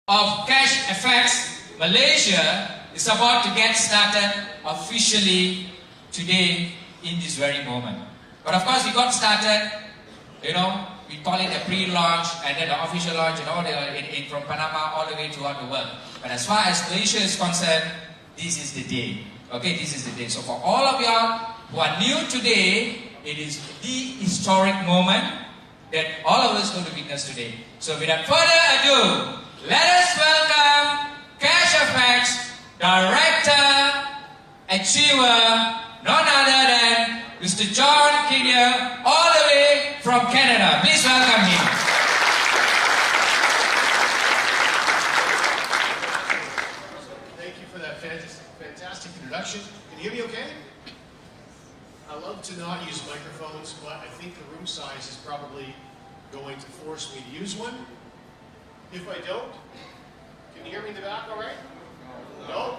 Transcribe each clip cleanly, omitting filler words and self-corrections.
of CashFX Malaysia is about to get started officially today in this very moment. But of course, we got started, we call it a pre-launch and then the official launch and all from Panama all the way throughout the world. But as far as Malaysia is concerned, this is the day. Okay, this is the day. So for all of y'all who are new today, it is the historic moment that all of us are going to witness today. So without further ado, let us welcome CashFX Director, Achiever, none other than Mr. John Kinnear, all the way from Canada. Please welcome him. Thank you for that fantastic introduction. Can you hear me okay? I love to not use microphones, but I think the room size is probably going to force me to use one. If I don't, can you hear me in the back all right? No?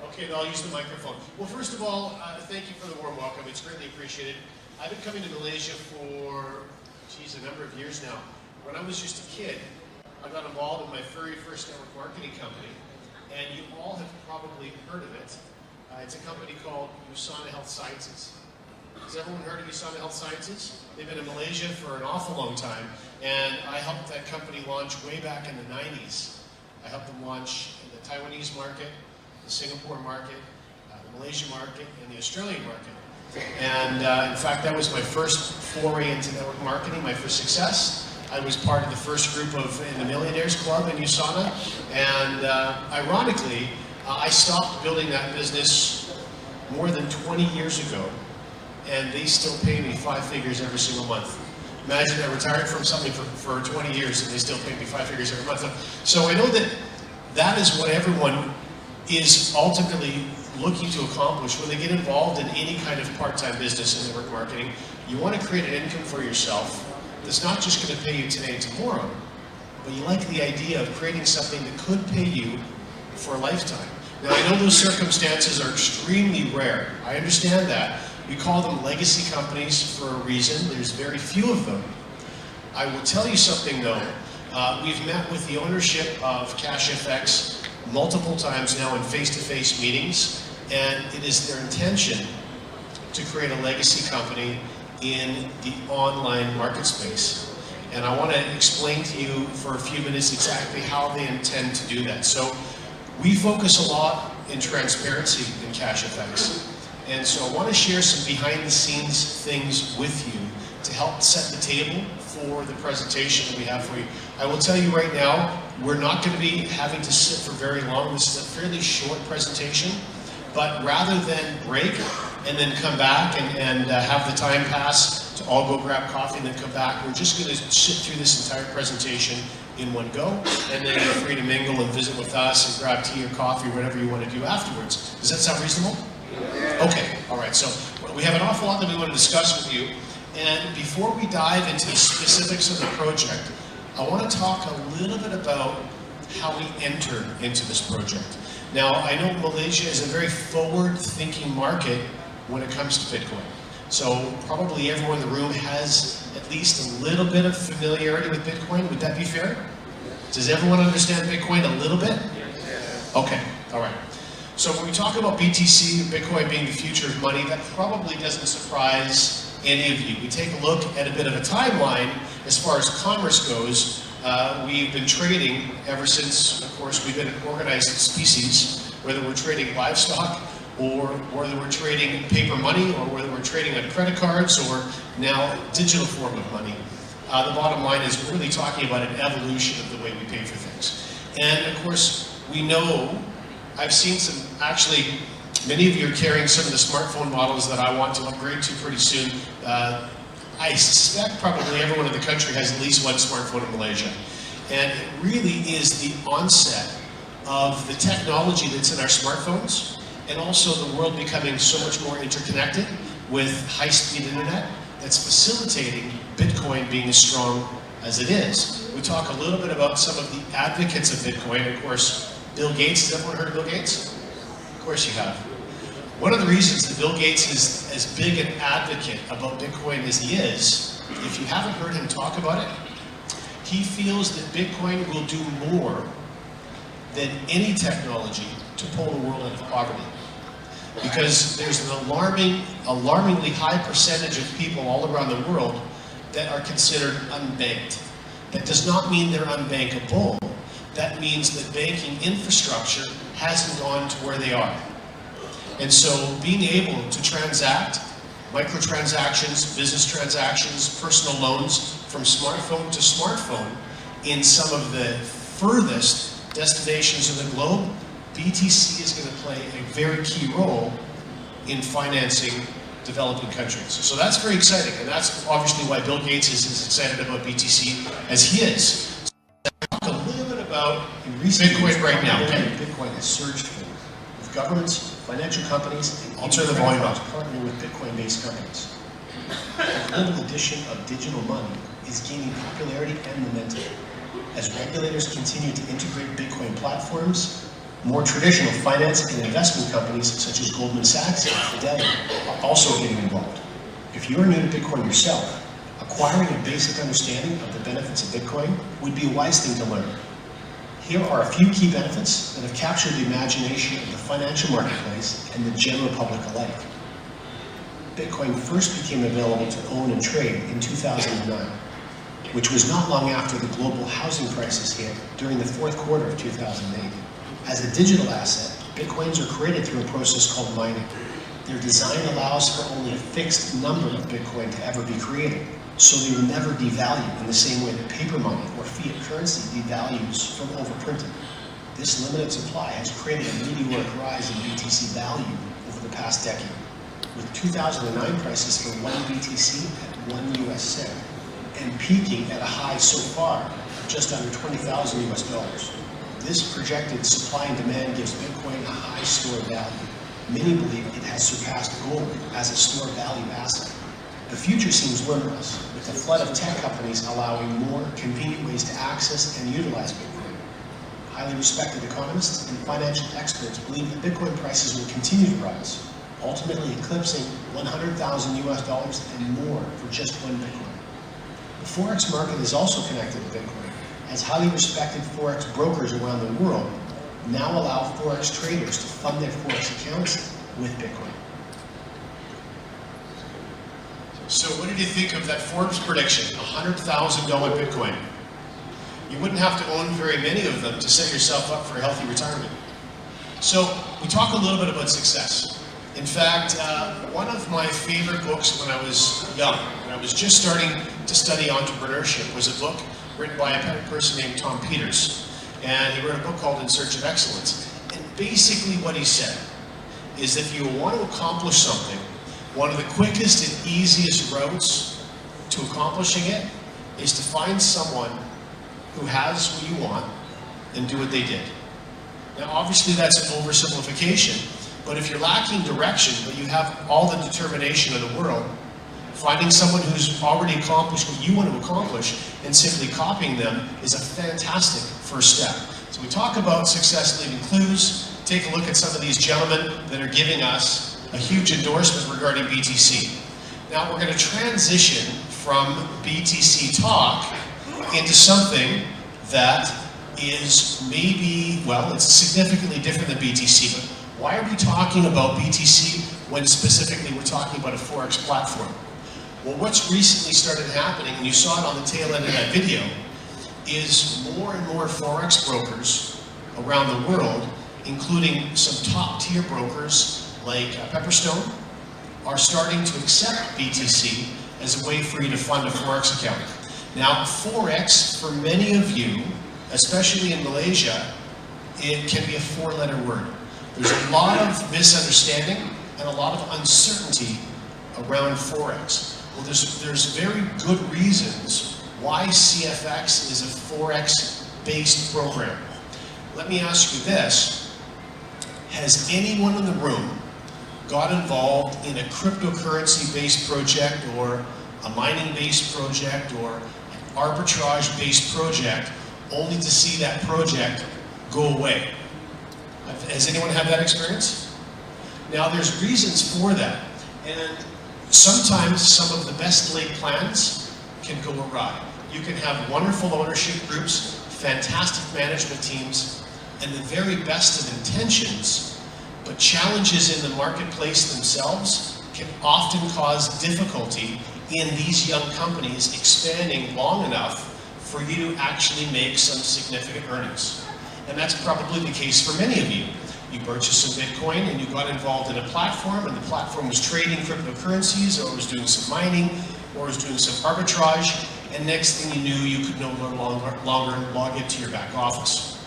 Okay, then I'll use the microphone. Well, first of all, thank you for the warm welcome. It's greatly appreciated. I've been coming to Malaysia for, a number of years now. When I was just a kid, I got involved in my very first network marketing company, and you all have probably heard of it. It's a company called USANA Health Sciences. Has everyone heard of USANA Health Sciences? They've been in Malaysia for an awful long time, and I helped that company launch way back in the 90s. I helped them launch in the Taiwanese market, the Singapore market, the Malaysian market, and the Australian market. And in fact, that was my first foray into network marketing, my first success. I was part of the first group in the Millionaires Club in USANA, and ironically, I stopped building that business more than 20 years ago, and they still pay me 5 figures every single month. Imagine I retired from something for 20 years and they still pay me 5 figures every month. So I know that is what everyone is ultimately looking to accomplish when they get involved in any kind of part-time business in network marketing. You want to create an income for yourself that's not just going to pay you today and tomorrow, but you like the idea of creating something that could pay you for a lifetime. Now, I know those circumstances are extremely rare. I understand that. We call them legacy companies for a reason. There's very few of them. I will tell you something though. We've met with the ownership of CashFX multiple times now in face-to-face meetings, and it is their intention to create a legacy company in the online market space. And I want to explain to you for a few minutes exactly how they intend to do that. So we focus a lot in transparency in CashFX. And so I want to share some behind-the-scenes things with you to help set the table for the presentation that we have for you. I will tell you right now, we're not going to be having to sit for very long. This is a fairly short presentation, but rather than break and then come back and have the time pass to all go grab coffee and then come back, we're just going to sit through this entire presentation in one go, and then you're free to mingle and visit with us and grab tea or coffee, whatever you want to do afterwards. Does that sound reasonable? Okay, all right, so we have an awful lot that we want to discuss with you, and before we dive into the specifics of the project, I want to talk a little bit about how we enter into this project. Now, I know Malaysia is a very forward-thinking market when it comes to Bitcoin. So probably everyone in the room has at least a little bit of familiarity with Bitcoin. Would that be fair? Does everyone understand Bitcoin a little bit? Okay, all right. So when we talk about BTC, Bitcoin being the future of money, that probably doesn't surprise any of you. We take a look at a bit of a timeline as far as commerce goes. We've been trading ever since, of course, we've been an organized species, whether we're trading livestock or whether we're trading paper money or whether we're trading on credit cards or now digital form of money. The bottom line is we're really talking about an evolution of the way we pay for things. And of course, we know, I've seen some, actually, many of you are carrying some of the smartphone models that I want to upgrade to pretty soon. I suspect probably everyone in the country has at least one smartphone in Malaysia. And it really is the onset of the technology that's in our smartphones, and also the world becoming so much more interconnected with high-speed internet that's facilitating Bitcoin being as strong as it is. We talk a little bit about some of the advocates of Bitcoin. Of course, Bill Gates. Has everyone heard of Bill Gates? Of course you have. One of the reasons that Bill Gates is as big an advocate about Bitcoin as he is, if you haven't heard him talk about it, he feels that Bitcoin will do more than any technology to pull the world out of poverty. Because there's an alarmingly high percentage of people all around the world that are considered unbanked. That does not mean they're unbankable. That means that banking infrastructure hasn't gone to where they are. And so being able to transact microtransactions, business transactions, personal loans from smartphone to smartphone in some of the furthest destinations of the globe, BTC is going to play a very key role in financing developing countries. So that's very exciting, and that's obviously why Bill Gates is as excited about BTC as he is. So talk a little bit about Bitcoin right now. Bitcoin has surged with governments, financial companies, and I'll turn the volume up. Partnering with Bitcoin-based companies. The global addition of digital money is gaining popularity and momentum. As regulators continue to integrate Bitcoin platforms, more traditional finance and investment companies such as Goldman Sachs and Fidelity are also getting involved. If you are new to Bitcoin yourself, acquiring a basic understanding of the benefits of Bitcoin would be a wise thing to learn. Here are a few key benefits that have captured the imagination of the financial marketplace and the general public alike. Bitcoin first became available to own and trade in 2009, which was not long after the global housing crisis hit during the fourth quarter of 2008. As a digital asset, Bitcoins are created through a process called mining. Their design allows for only a fixed number of Bitcoin to ever be created, so they will never devalue in the same way that paper money or fiat currency devalues from overprinting. This limited supply has created a meteoric rise in BTC value over the past decade, with 2009 prices for 1 BTC at 1 US cent, and peaking at a high so far of just under 20,000 US dollars. This projected supply and demand gives Bitcoin a high store value. Many believe it has surpassed gold as a store value asset. The future seems limitless, with a flood of tech companies allowing more convenient ways to access and utilize Bitcoin. Highly respected economists and financial experts believe that Bitcoin prices will continue to rise, ultimately eclipsing 100,000 US dollars and more for just one Bitcoin. The Forex market is also connected to Bitcoin, as highly respected Forex brokers around the world now allow Forex traders to fund their Forex accounts with Bitcoin. So what did you think of that Forbes prediction, $100,000 Bitcoin? You wouldn't have to own very many of them to set yourself up for a healthy retirement. So we talk a little bit about success. In fact, one of my favorite books when I was young, when I was just starting to study entrepreneurship, was a book written by a person named Tom Peters. And he wrote a book called In Search of Excellence. And basically what he said is if you want to accomplish something, one of the quickest and easiest routes to accomplishing it is to find someone who has what you want and do what they did. Now obviously that's an oversimplification, but if you're lacking direction, but you have all the determination of the world, finding someone who's already accomplished what you want to accomplish and simply copying them is a fantastic first step. So we talk about success leaving clues. Take a look at some of these gentlemen that are giving us a huge endorsement regarding BTC. Now we're going to transition from BTC talk into something that is maybe, well, it's significantly different than BTC, but why are we talking about BTC when specifically we're talking about a Forex platform? Well, what's recently started happening, and you saw it on the tail end of that video, is more and more Forex brokers around the world, including some top-tier brokers like Pepperstone, are starting to accept BTC as a way for you to fund a Forex account. Now, Forex, for many of you, especially in Malaysia, it can be a four-letter word. There's a lot of misunderstanding and a lot of uncertainty around Forex. Well, there's very good reasons why CFX is a Forex-based program. Let me ask you this. Has anyone in the room got involved in a cryptocurrency-based project or a mining-based project or an arbitrage-based project only to see that project go away? Has anyone had that experience? Now, there's reasons for that. And sometimes some of the best laid plans can go awry. You can have wonderful ownership groups, fantastic management teams, and the very best of intentions, but challenges in the marketplace themselves can often cause difficulty in these young companies expanding long enough for you to actually make some significant earnings. And that's probably the case for many of you. You purchased some Bitcoin and you got involved in a platform, and the platform was trading cryptocurrencies, or was doing some mining, or was doing some arbitrage, and next thing you knew, you could no longer log into your back office.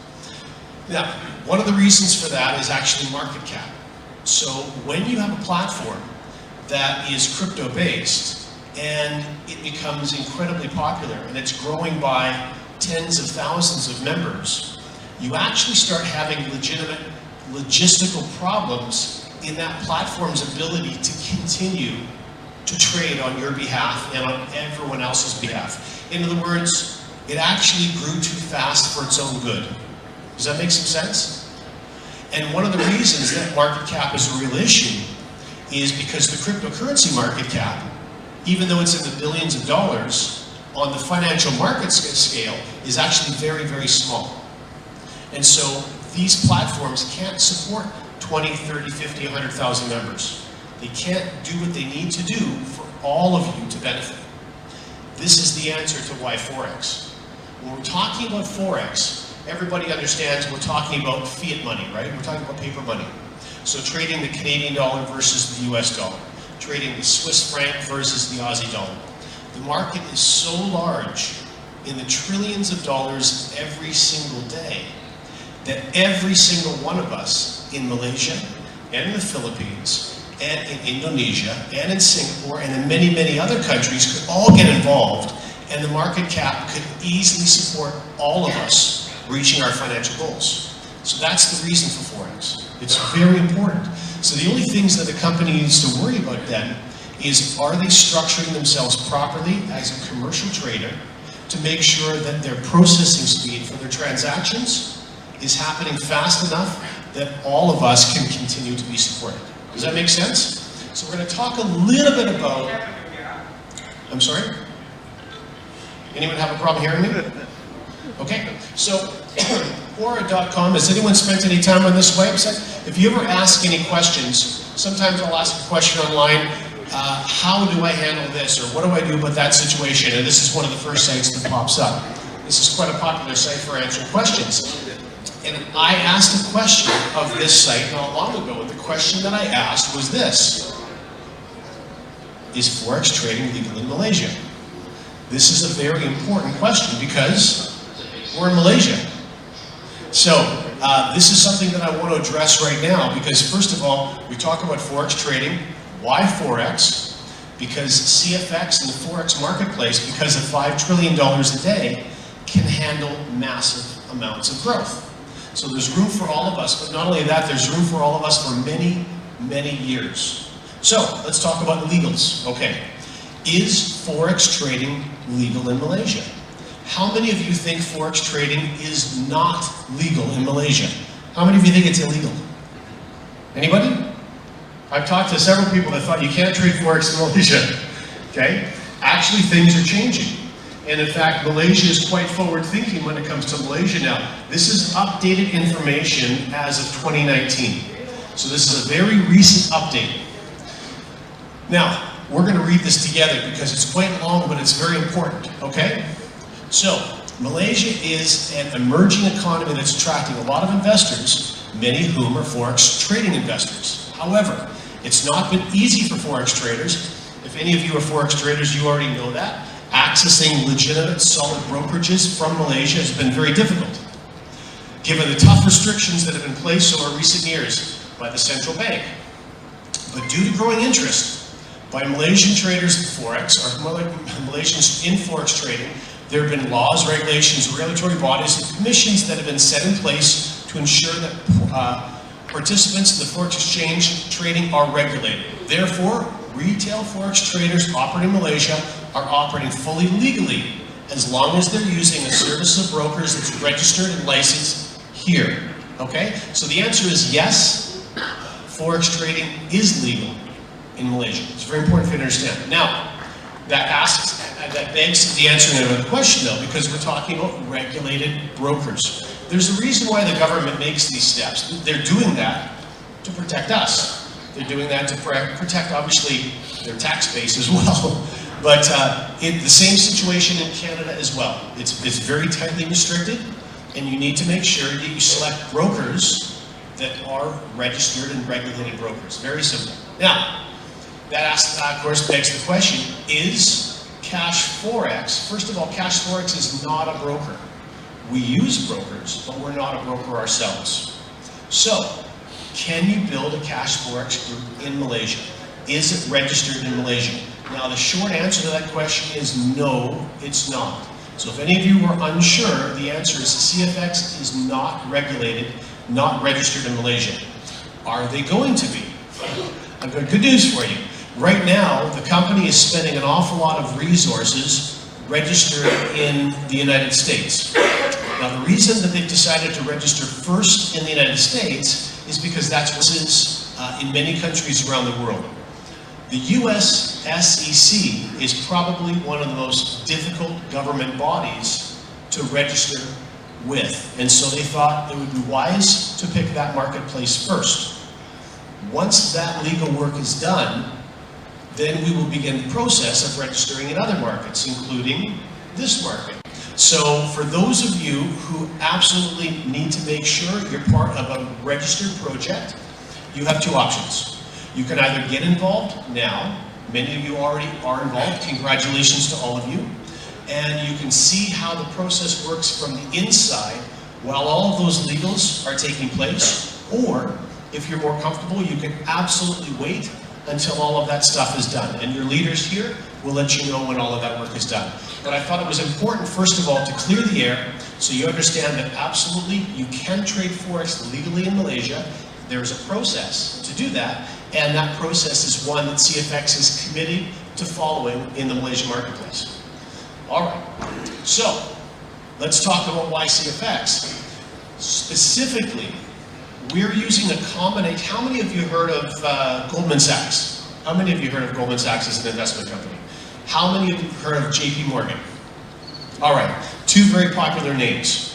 Now, one of the reasons for that is actually market cap. So when you have a platform that is crypto-based and it becomes incredibly popular and it's growing by tens of thousands of members, you actually start having legitimate logistical problems in that platform's ability to continue to trade on your behalf and on everyone else's behalf. In other words, it actually grew too fast for its own good. Does that make some sense? And one of the reasons that market cap is a real issue is because the cryptocurrency market cap, even though it's in the billions of dollars, on the financial market scale is actually very, very small. And so these platforms can't support 20, 30, 50, 100,000 members. They can't do what they need to do for all of you to benefit. This is the answer to why Forex. When we're talking about Forex, everybody understands we're talking about fiat money, right? We're talking about paper money. So trading the Canadian dollar versus the US dollar, trading the Swiss franc versus the Aussie dollar. The market is so large, in the trillions of dollars every single day, that every single one of us in Malaysia and in the Philippines and in Indonesia and in Singapore and in many, many other countries could all get involved, and the market cap could easily support all of us reaching our financial goals. So that's the reason for Forex. It's very important. So the only things that a company needs to worry about then is, are they structuring themselves properly as a commercial trader to make sure that their processing speed for their transactions is happening fast enough that all of us can continue to be supported. Does that make sense? So we're going to talk a little bit about... I'm sorry? Anyone have a problem hearing me? Okay, so Quora.com, has anyone spent any time on this website? If you ever ask any questions, sometimes I'll ask a question online, how do I handle this, or what do I do about that situation? And this is one of the first sites that pops up. This is quite a popular site for answering questions. And I asked a question of this site not long ago, and the question that I asked was this: is Forex trading legal in Malaysia? This is a very important question because we're in Malaysia. So this is something that I want to address right now, because first of all, we talk about Forex trading. Why Forex? Because CFX and the Forex marketplace, because of $5 trillion a day, can handle massive amounts of growth. So there's room for all of us, but not only that, there's room for all of us for many, many years. So let's talk about legals. Okay, is Forex trading legal in Malaysia? How many of you think Forex trading is not legal in Malaysia? How many of you think it's illegal? Anybody? I've talked to several people that thought you can't trade Forex in Malaysia. Okay? Actually, things are changing. And in fact, Malaysia is quite forward thinking when it comes to Malaysia now. This is updated information as of 2019. So this is a very recent update. Now, we're going to read this together because it's quite long, but it's very important, okay? So, Malaysia is an emerging economy that's attracting a lot of investors, many of whom are Forex trading investors. However, it's not been easy for Forex traders. If any of you are Forex traders, you already know that. Accessing legitimate, solid brokerages from Malaysia has been very difficult, given the tough restrictions that have been placed over recent years by the central bank. But due to growing interest by Malaysian traders in Forex, or Malaysians in Forex trading, there have been laws, regulations, regulatory bodies, and commissions that have been set in place to ensure that participants in the Forex exchange trading are regulated. Therefore, retail Forex traders operating in Malaysia are operating fully legally as long as they're using a service of brokers that's registered and licensed here. Okay? So the answer is yes, Forex trading is legal in Malaysia. It's very important for you to understand. Now, that begs the answer to the question though, because we're talking about regulated brokers. there's a reason why the government makes these steps. They're doing that to protect us. They're doing that to protect, obviously, their tax base as well. But the same situation in Canada as well. It's very tightly restricted, and you need to make sure that you select brokers that are registered and regulated brokers. Very simple. Now, that of course begs the question, is CashFX, first of all, CashFX is not a broker. We use brokers, but we're not a broker ourselves. So, can you build a CashFX group in Malaysia? Is it registered in Malaysia? Now, the short answer to that question is no, it's not. So if any of you are unsure, the answer is CFX is not regulated, not registered in Malaysia. Are they going to be? I've got good news for you. Right now, the company is spending an awful lot of resources registering in the United States. Now, the reason that they've decided to register first in the United States is because that's what is in many countries around the world. The US SEC is probably one of the most difficult government bodies to register with. And so they thought it would be wise to pick that marketplace first. Once that legal work is done, then we will begin the process of registering in other markets, including this market. So for those of you who absolutely need to make sure you're part of a registered project, you have two options. You can either get involved now, many of you already are involved, congratulations to all of you, and you can see how the process works from the inside while all of those legals are taking place, or if you're more comfortable, you can absolutely wait until all of that stuff is done. And your leaders here will let you know when all of that work is done. But I thought it was important, first of all, to clear the air so you understand that absolutely you can trade Forex legally in Malaysia. There's a process to do that, and that process is one that CFX is committed to following in the Malaysian marketplace. All right, so let's talk about why CFX. Specifically, we're using a combination. How many of you heard of Goldman Sachs? How many of you heard of Goldman Sachs as an investment company? How many of you heard of JP Morgan? All right, two very popular names.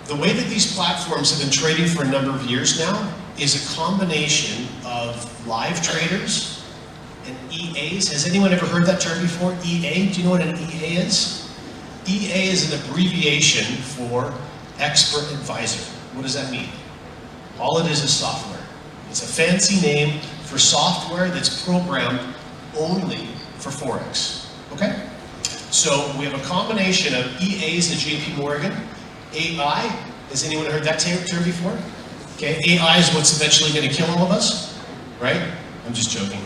The way that these platforms have been trading for a number of years now is a combination of live traders and EAs. Has anyone ever heard that term before? EA? Do you know what an EA is? EA is an abbreviation for expert advisor. What does that mean? All it is software. It's a fancy name for software that's programmed only for Forex. Okay? So we have a combination of EAs at JP Morgan. AI, has anyone heard that term before? Okay, AI is what's eventually going to kill all of us, right? I'm just joking.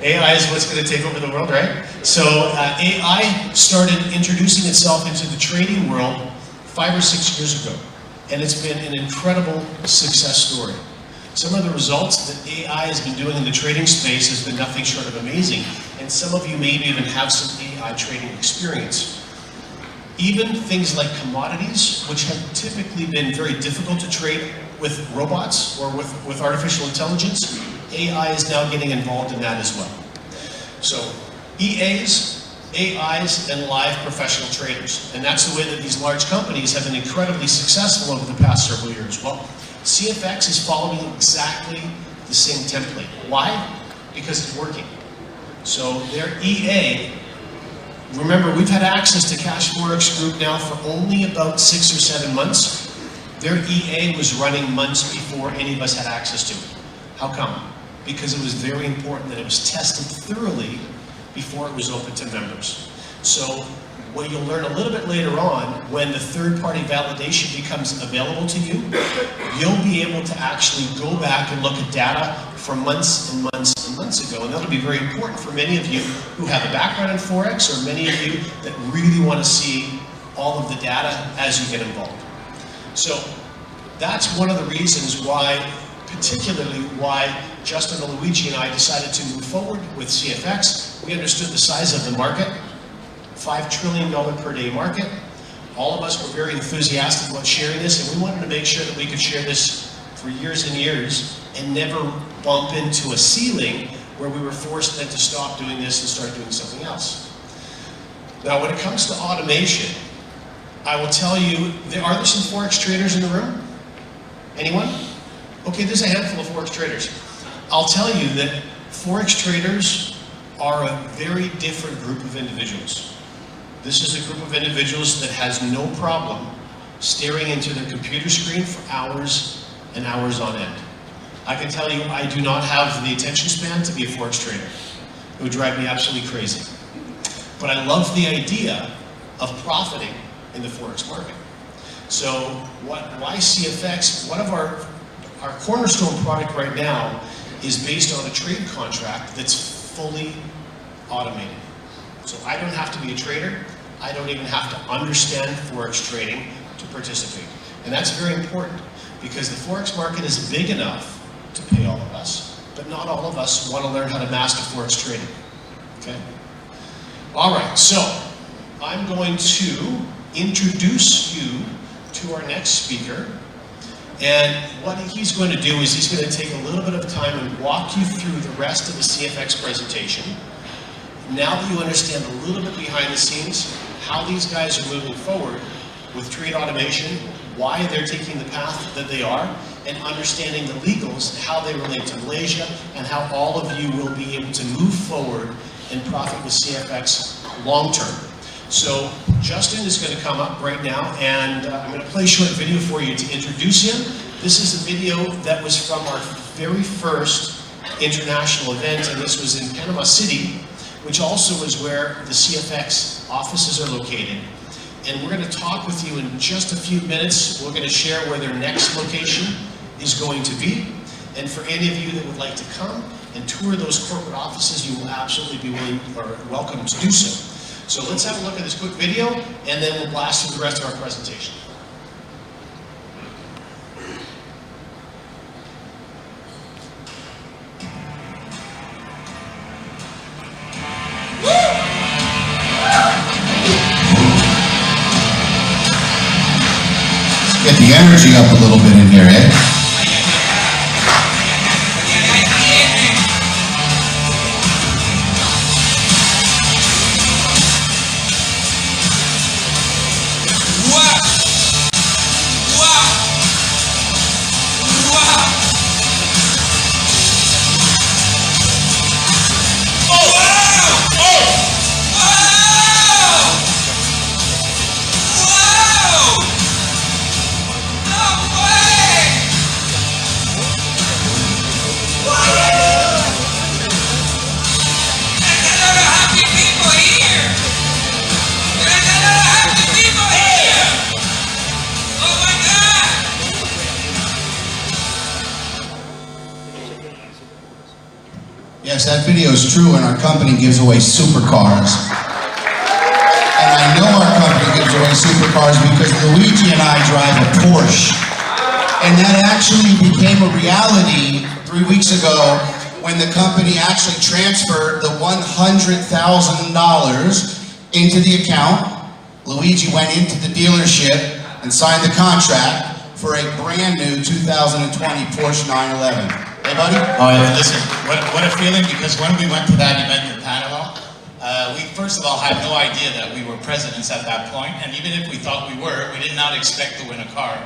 AI is what's going to take over the world, right? So AI started introducing itself into the trading world 5 or 6 years ago, and it's been an incredible success story. Some of the results that AI has been doing in the trading space has been nothing short of amazing, and some of you maybe even have some AI trading experience. Even things like commodities, which have typically been very difficult to trade with robots or with artificial intelligence, AI is now getting involved in that as well. So EAs, AIs, and live professional traders. And that's the way that these large companies have been incredibly successful over the past several years. Well, CFX is following exactly the same template. Why? Because it's working. So their EA, remember, we've had access to CashFX Group now for only about 6 or 7 months. Their EA was running months before any of us had access to it. How come? Because it was very important that it was tested thoroughly before it was open to members. So what you'll learn a little bit later on, when the third-party validation becomes available to you, you'll be able to actually go back and look at data from months and months and months ago. And that'll be very important for many of you who have a background in Forex, or many of you that really want to see all of the data as you get involved. So that's one of the reasons why, particularly why Justin and Luigi and I decided to move forward with CFX. We understood the size of the market, $5 trillion per day market. All of us were very enthusiastic about sharing this, and we wanted to make sure that we could share this for years and years and never bump into a ceiling where we were forced then to stop doing this and start doing something else. Now, when it comes to automation, I will tell you, are there some Forex traders in the room? Anyone? Okay, there's a handful of Forex traders. I'll tell you that Forex traders are a very different group of individuals. This is a group of individuals that has no problem staring into their computer screen for hours and hours on end. I can tell you, I do not have the attention span to be a Forex trader. It would drive me absolutely crazy. But I love the idea of profiting in the Forex market. So why CFX? One of our cornerstone product right now is based on a trade contract that's fully automated. So I don't have to be a trader. I don't even have to understand Forex trading to participate. And that's very important because the Forex market is big enough to pay all of us, but not all of us want to learn how to master Forex trading. Okay? All right, so I'm going to introduce you to our next speaker. And what he's going to do is he's going to take a little bit of time and walk you through the rest of the CFX presentation. Now that you understand a little bit behind the scenes, how these guys are moving forward with trade automation, why they're taking the path that they are, and understanding the legals, how they relate to Malaysia, and how all of you will be able to move forward and profit with CFX long term. So Justin is going to come up right now, and I'm going to play a short video for you to introduce him. This is a video that was from our very first international event, and this was in Panama City, which also is where the CFX offices are located. And we're going to talk with you in just a few minutes. We're going to share where their next location is going to be. And for any of you that would like to come and tour those corporate offices, you will absolutely be welcome to do so. So let's have a look at this quick video, and then we'll blast through the rest of our presentation. Get the energy up a little bit in here, eh? Yes, that video is true, and our company gives away supercars. And I know our company gives away supercars because Luigi and I drive a Porsche. And that actually became a reality 3 weeks ago when the company actually transferred the $100,000 into the account. Luigi went into the dealership and signed the contract for a brand new 2020 Porsche 911. Hey, buddy? Oh, yeah, listen, what a feeling, because when we went to that event in Panama, we first of all had no idea that we were presidents at that point, and even if we thought we were, we did not expect to win a car.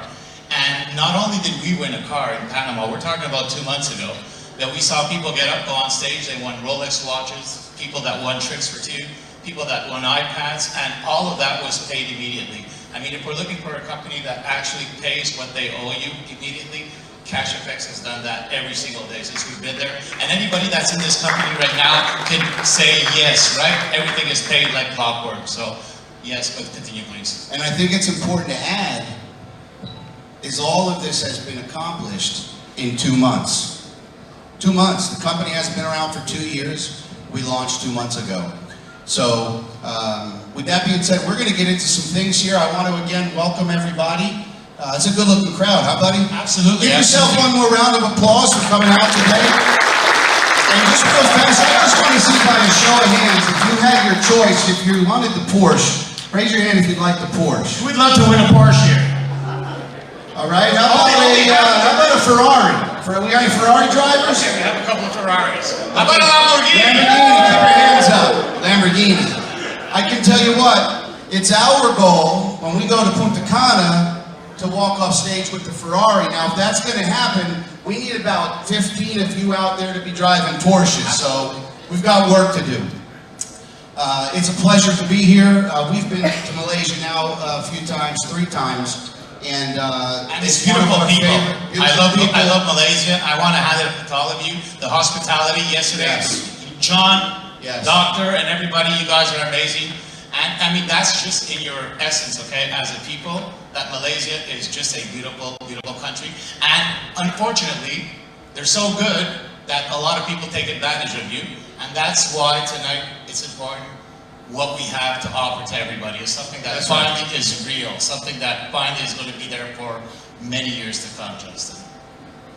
And not only did we win a car in Panama, we're talking about 2 months ago, that we saw people get up, go on stage, they won Rolex watches, people that won Tricks for Two, people that won iPads, and all of that was paid immediately. I mean, if we're looking for a company that actually pays what they owe you immediately, CashFX has done that every single day since we've been there. And anybody that's in this company right now can say yes, right? Everything is paid like clockwork. So yes, but continue, please. And I think it's important to add is all of this has been accomplished in 2 months. 2 months. The company hasn't been around for 2 years. We launched 2 months ago. So with that being said, we're going to get into some things here. I want to again welcome everybody. It's a good-looking crowd, huh, buddy? Absolutely. Give yourself one more round of applause for coming out today. And just real fast, I just want to see by a show of hands, if you had your choice, if you wanted the Porsche, raise your hand if you'd like the Porsche. We'd love to win a Porsche here. All right, how about a Ferrari? We got any Ferrari drivers? Okay, we have a couple of Ferraris. How about a Lamborghini? Lamborghini, keep your hands up. Lamborghini. I can tell you what, it's our goal when we go to Punta Cana to walk off stage with the Ferrari, now if that's going to happen, we need about 15 of you out there to be driving Porsches, so we've got work to do. It's a pleasure to be here. We've been to Malaysia now a few times, 3 times. And it's beautiful people. I love Malaysia. I want to hand it to all of you. The hospitality yesterday, yes. John, yes. Doctor, and everybody, you guys are amazing. And I mean, that's just in your essence, okay, as a people, that Malaysia is just a beautiful, beautiful country. And unfortunately, they're so good that a lot of people take advantage of you. And that's why tonight it's important. What we have to offer to everybody is something that finally is real, something that finally is going to be there for many years to come, Justin.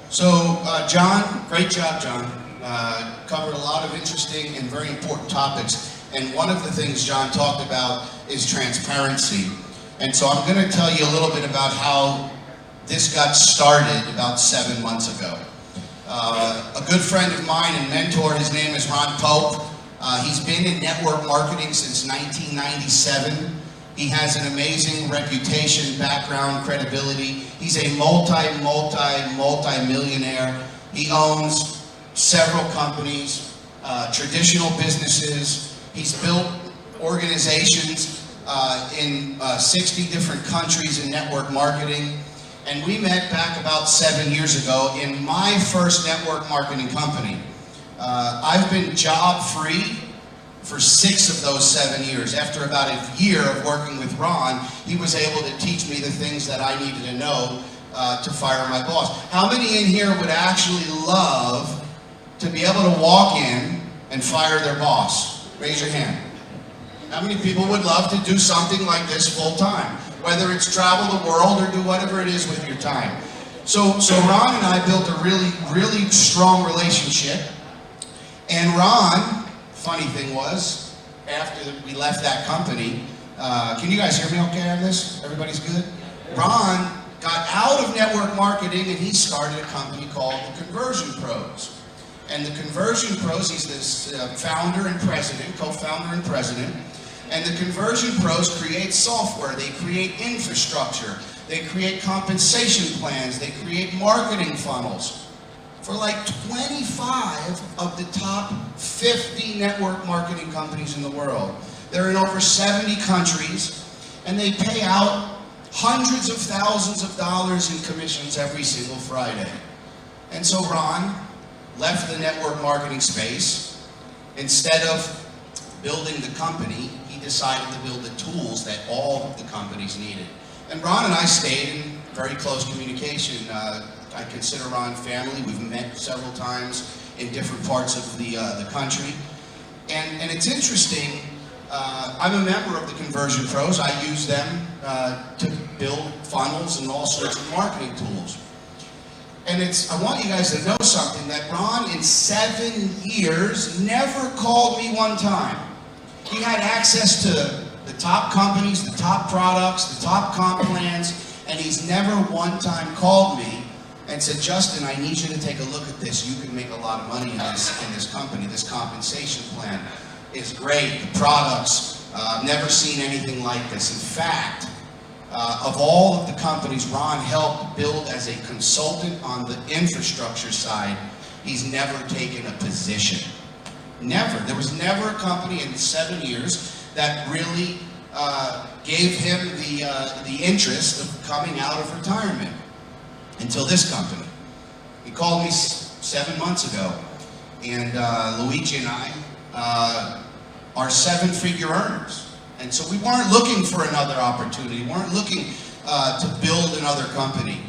So, John, great job, John. Covered a lot of interesting and very important topics. And one of the things John talked about is transparency. And so I'm going to tell you a little bit about how this got started about 7 months ago. A good friend of mine and mentor, his name is Ron Pope. He's been in network marketing since 1997. He has an amazing reputation, background, credibility. He's a multi-millionaire. He owns several companies, traditional businesses. He's built organizations in 60 different countries in network marketing. And we met back about 7 years ago in my first network marketing company. I've been job-free for 6 of those 7 years. After about a year of working with Ron, he was able to teach me the things that I needed to know to fire my boss. How many in here would actually love to be able to walk in and fire their boss? Raise your hand. How many people would love to do something like this full time? Whether it's travel the world or do whatever it is with your time. So Ron and I built a really strong relationship. And Ron, funny thing was, after we left that company, can you guys hear me okay on this? Everybody's good? Ron got out of network marketing and he started a company called the Conversion Pros. And the Conversion Pros, he's this founder and president, co-founder and president. And the Conversion Pros create software, they create infrastructure, they create compensation plans, they create marketing funnels for like 25 of the top 50 network marketing companies in the world. They're in over 70 countries, and they pay out hundreds of thousands of dollars in commissions every single Friday. And so Ron left the network marketing space. Instead of building the company, he decided to build the tools that all of the companies needed. And Ron and I stayed in very close communication. I consider Ron family. We've met several times in different parts of the country. And it's interesting, I'm a member of the Conversion Pros. I use them to build funnels and all sorts of marketing tools. And I want you guys to know something, that Ron in 7 years never called me one time. He had access to the top companies, the top products, the top comp plans, and he's never one time called me and said, Justin, I need you to take a look at this. You can make a lot of money in this company. This compensation plan is great. The products, never seen anything like this. In fact, of all of the companies Ron helped build as a consultant on the infrastructure side, he's never taken a position. Never. There was never a company in 7 years that really gave him the interest of coming out of retirement until this company. He called me 7 months ago, and Luigi and I are 7-figure earners. And so we weren't looking for another opportunity. We weren't looking to build another company.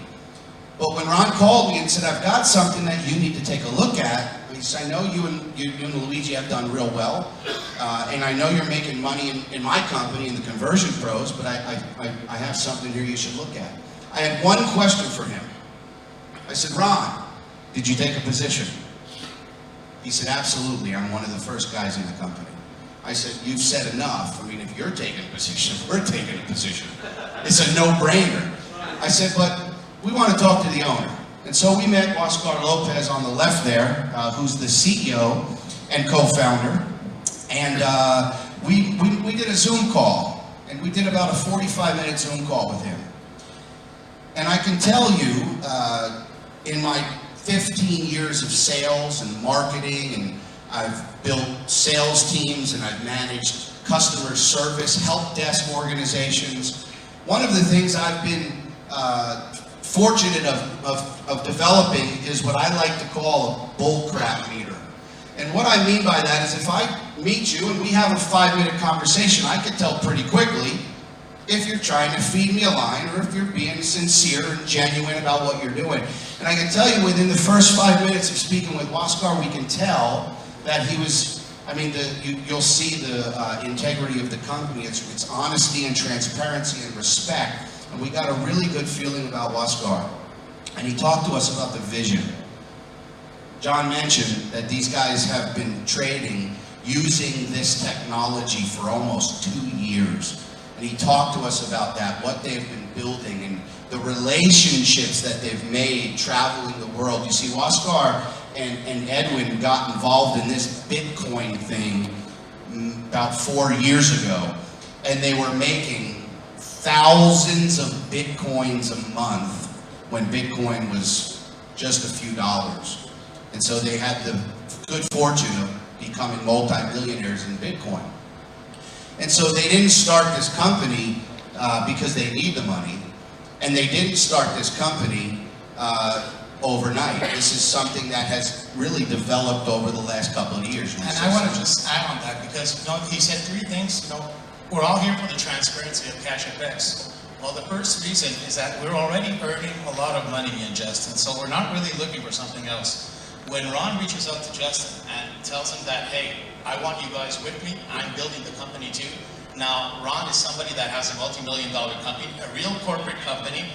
But when Ron called me and said, I've got something that you need to take a look at, he said, I know you and Luigi have done real well, and I know you're making money in my company, in the Conversion Pros, but I have something here you should look at. I had one question for him. I said, Ron, did you take a position? He said, absolutely. I'm one of the first guys in the company. I said, you've said enough. I mean, if you're taking a position, we're taking a position. It's a no-brainer. I said, but we want to talk to the owner. And so we met Oscar Lopez on the left there, who's the CEO and co-founder. And we did a Zoom call. And we did about a 45-minute Zoom call with him. And I can tell you, in my 15 years of sales and marketing, and I've built sales teams and I've managed customer service, help desk organizations, one of the things I've been fortunate of developing is what I like to call a bull crap meter. And what I mean by that is if I meet you and we have a 5-minute conversation, I can tell pretty quickly if you're trying to feed me a line or if you're being sincere and genuine about what you're doing. And I can tell you within the first 5 minutes of speaking with Waskar, we can tell that he was, I mean, you'll see the integrity of the company. It's honesty and transparency and respect. And we got a really good feeling about Waskar. And he talked to us about the vision. John mentioned that these guys have been trading using this technology for almost 2 years. And he talked to us about that, what they've been building and the relationships that they've made traveling the world. You see, Waskar and Edwin got involved in this Bitcoin thing about 4 years ago. And they were making thousands of Bitcoins a month when Bitcoin was just a few dollars. And so they had the good fortune of becoming multi-millionaires in Bitcoin. And so they didn't start this company because they need the money. And they didn't start this company overnight. This is something that has really developed over the last couple of years. And I want to just add on that because he said 3 things. We're all here for the transparency of CashFX. Well, the first reason is that we're already earning a lot of money in Justin, so we're not really looking for something else. When Ron reaches out to Justin and tells him that, hey, I want you guys with me, I'm building the company too. Now, Ron is somebody that has a multi-million-dollar company, a real corporate company,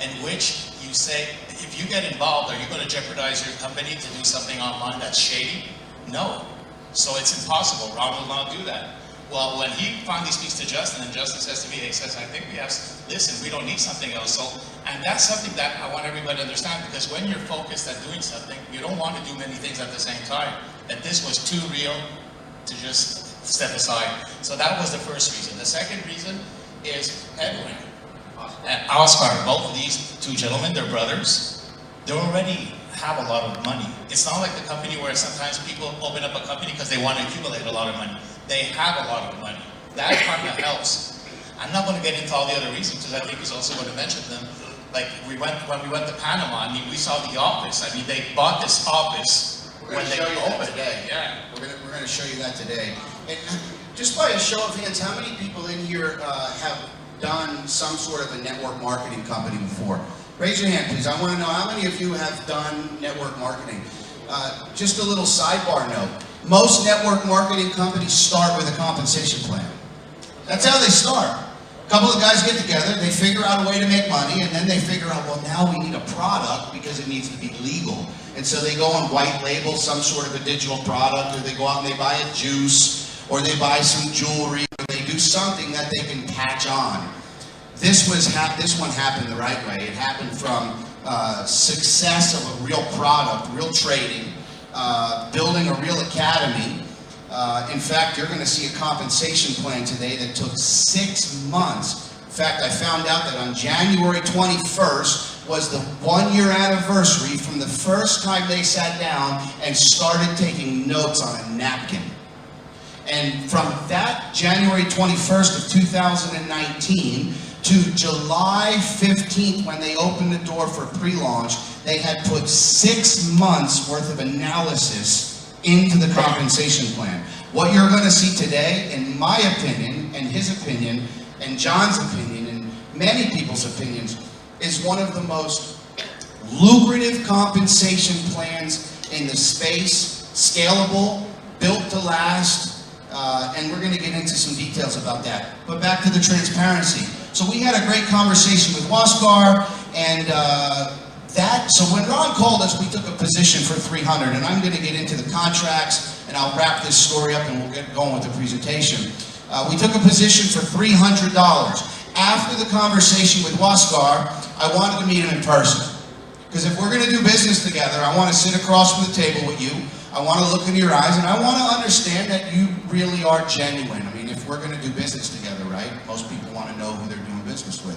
in which you say, if you get involved, are you going to jeopardize your company to do something online that's shady? No. So it's impossible. Ron will not do that. Well, when he finally speaks to Justin, and Justin says to me, he says, I think we have, listen, we don't need something else. So, and that's something that I want everybody to understand, because when you're focused at doing something, you don't want to do many things at the same time. That this was too real to just step aside. So that was the first reason. The second reason is Edwin and Oscar, both of these 2 gentlemen, they're brothers. They already have a lot of money. It's not like the company where sometimes people open up a company because they want to accumulate a lot of money. They have a lot of money. That kind of helps. I'm not going to get into all the other reasons because I think he's also going to mention them. Like when we went to Panama, I mean, we saw the office. I mean, they bought this office when they opened today. Yeah, we're going to show you that today. And just by a show of hands, how many people in here have done some sort of a network marketing company before? Raise your hand, please. I want to know how many of you have done network marketing. Just a little sidebar note. Most network marketing companies start with a compensation plan. That's how they start. A couple of guys get together, they figure out a way to make money, and then they figure out, well, now we need a product because it needs to be legal. And so they go and white label some sort of a digital product, or they go out and they buy a juice, or they buy some jewelry, or they do something that they can patch on. This one happened the right way. It happened from success of a real product, real trading, building a real academy. In fact, you're going to see a compensation plan today that took 6 months. In fact, I found out that on January 21st was the 1-year anniversary from the first time they sat down and started taking notes on a napkin. And from that January 21st of 2019 to July 15th, when they opened the door for pre-launch, they had put 6 months worth of analysis into the compensation plan. What you're going to see today, in my opinion, and his opinion, and John's opinion, and many people's opinions, is one of the most lucrative compensation plans in the space, scalable, built to last, and we're going to get into some details about that. But back to the transparency. So we had a great conversation with Waskar, and so when Ron called us, we took a position for 300, and I'm going to get into the contracts, and I'll wrap this story up, and we'll get going with the presentation. We took a position for $300. After the conversation with Waskar, I wanted to meet him in person. Because if we're going to do business together, I want to sit across from the table with you. I want to look into your eyes, and I want to understand that you really are genuine. I mean, if we're going to do business together, right? Most people want to know who they're doing business with.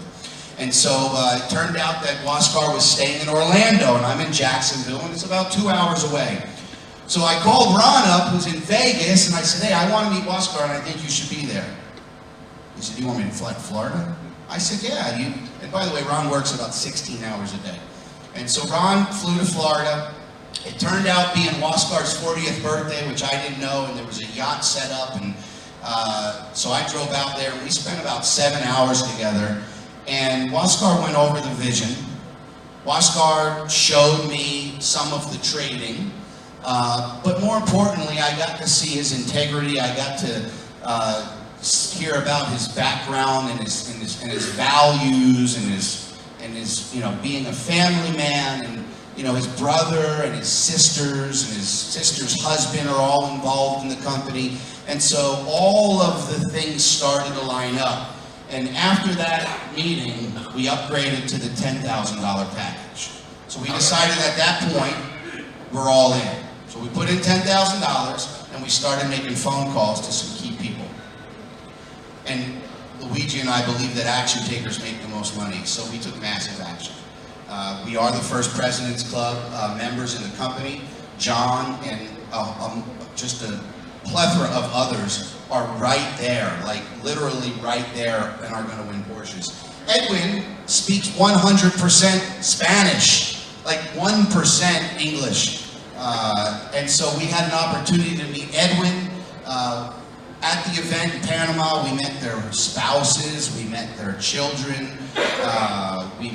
And so it turned out that Waskar was staying in Orlando, and I'm in Jacksonville, and it's about 2 hours away. So I called Ron up, who's in Vegas, and I said, hey, I want to meet Waskar, and I think you should be there. He said, you want me to fly to Florida? I said, yeah. And by the way, Ron works about 16 hours a day. And so Ron flew to Florida. It turned out being Waskar's 40th birthday, which I didn't know, and there was a yacht set up, and so I drove out there, and we spent about 7 hours together, and Waskar went over the vision. Waskar showed me some of the trading, but more importantly, I got to see his integrity. I got to hear about his background and his values and his being a family man, and his brother and his sisters and his sister's husband are all involved in the company. And so all of the things started to line up. And after that meeting, we upgraded to the $10,000 package. So we decided at that point, we're all in. So we put in $10,000 and we started making phone calls to some key people. And Luigi and I believe that action takers make the most money, so we took massive action. We are the first President's Club members in the company. John and just a plethora of others are right there, like literally right there, and are going to win Porsches. Edwin speaks 100% Spanish, like 1% English. And so we had an opportunity to meet Edwin at the event in Panama. We met their spouses, we met their children, we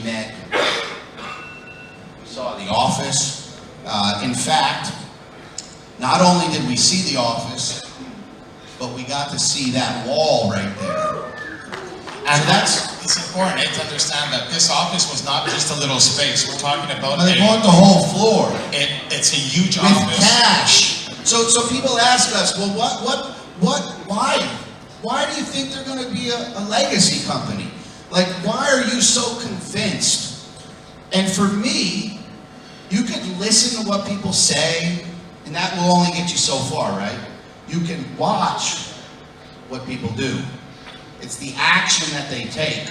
saw the office. In fact, not only did we see the office, but we got to see that wall right there. And it's important to understand that this office was not just a little space. We're talking about they bought the whole floor. It's a huge with office. Cash. So people ask us, well, why do you think they're going to be a legacy company? Like, why are you so convinced? And for me, you can listen to what people say, and that will only get you so far, right? You can watch what people do. It's the action that they take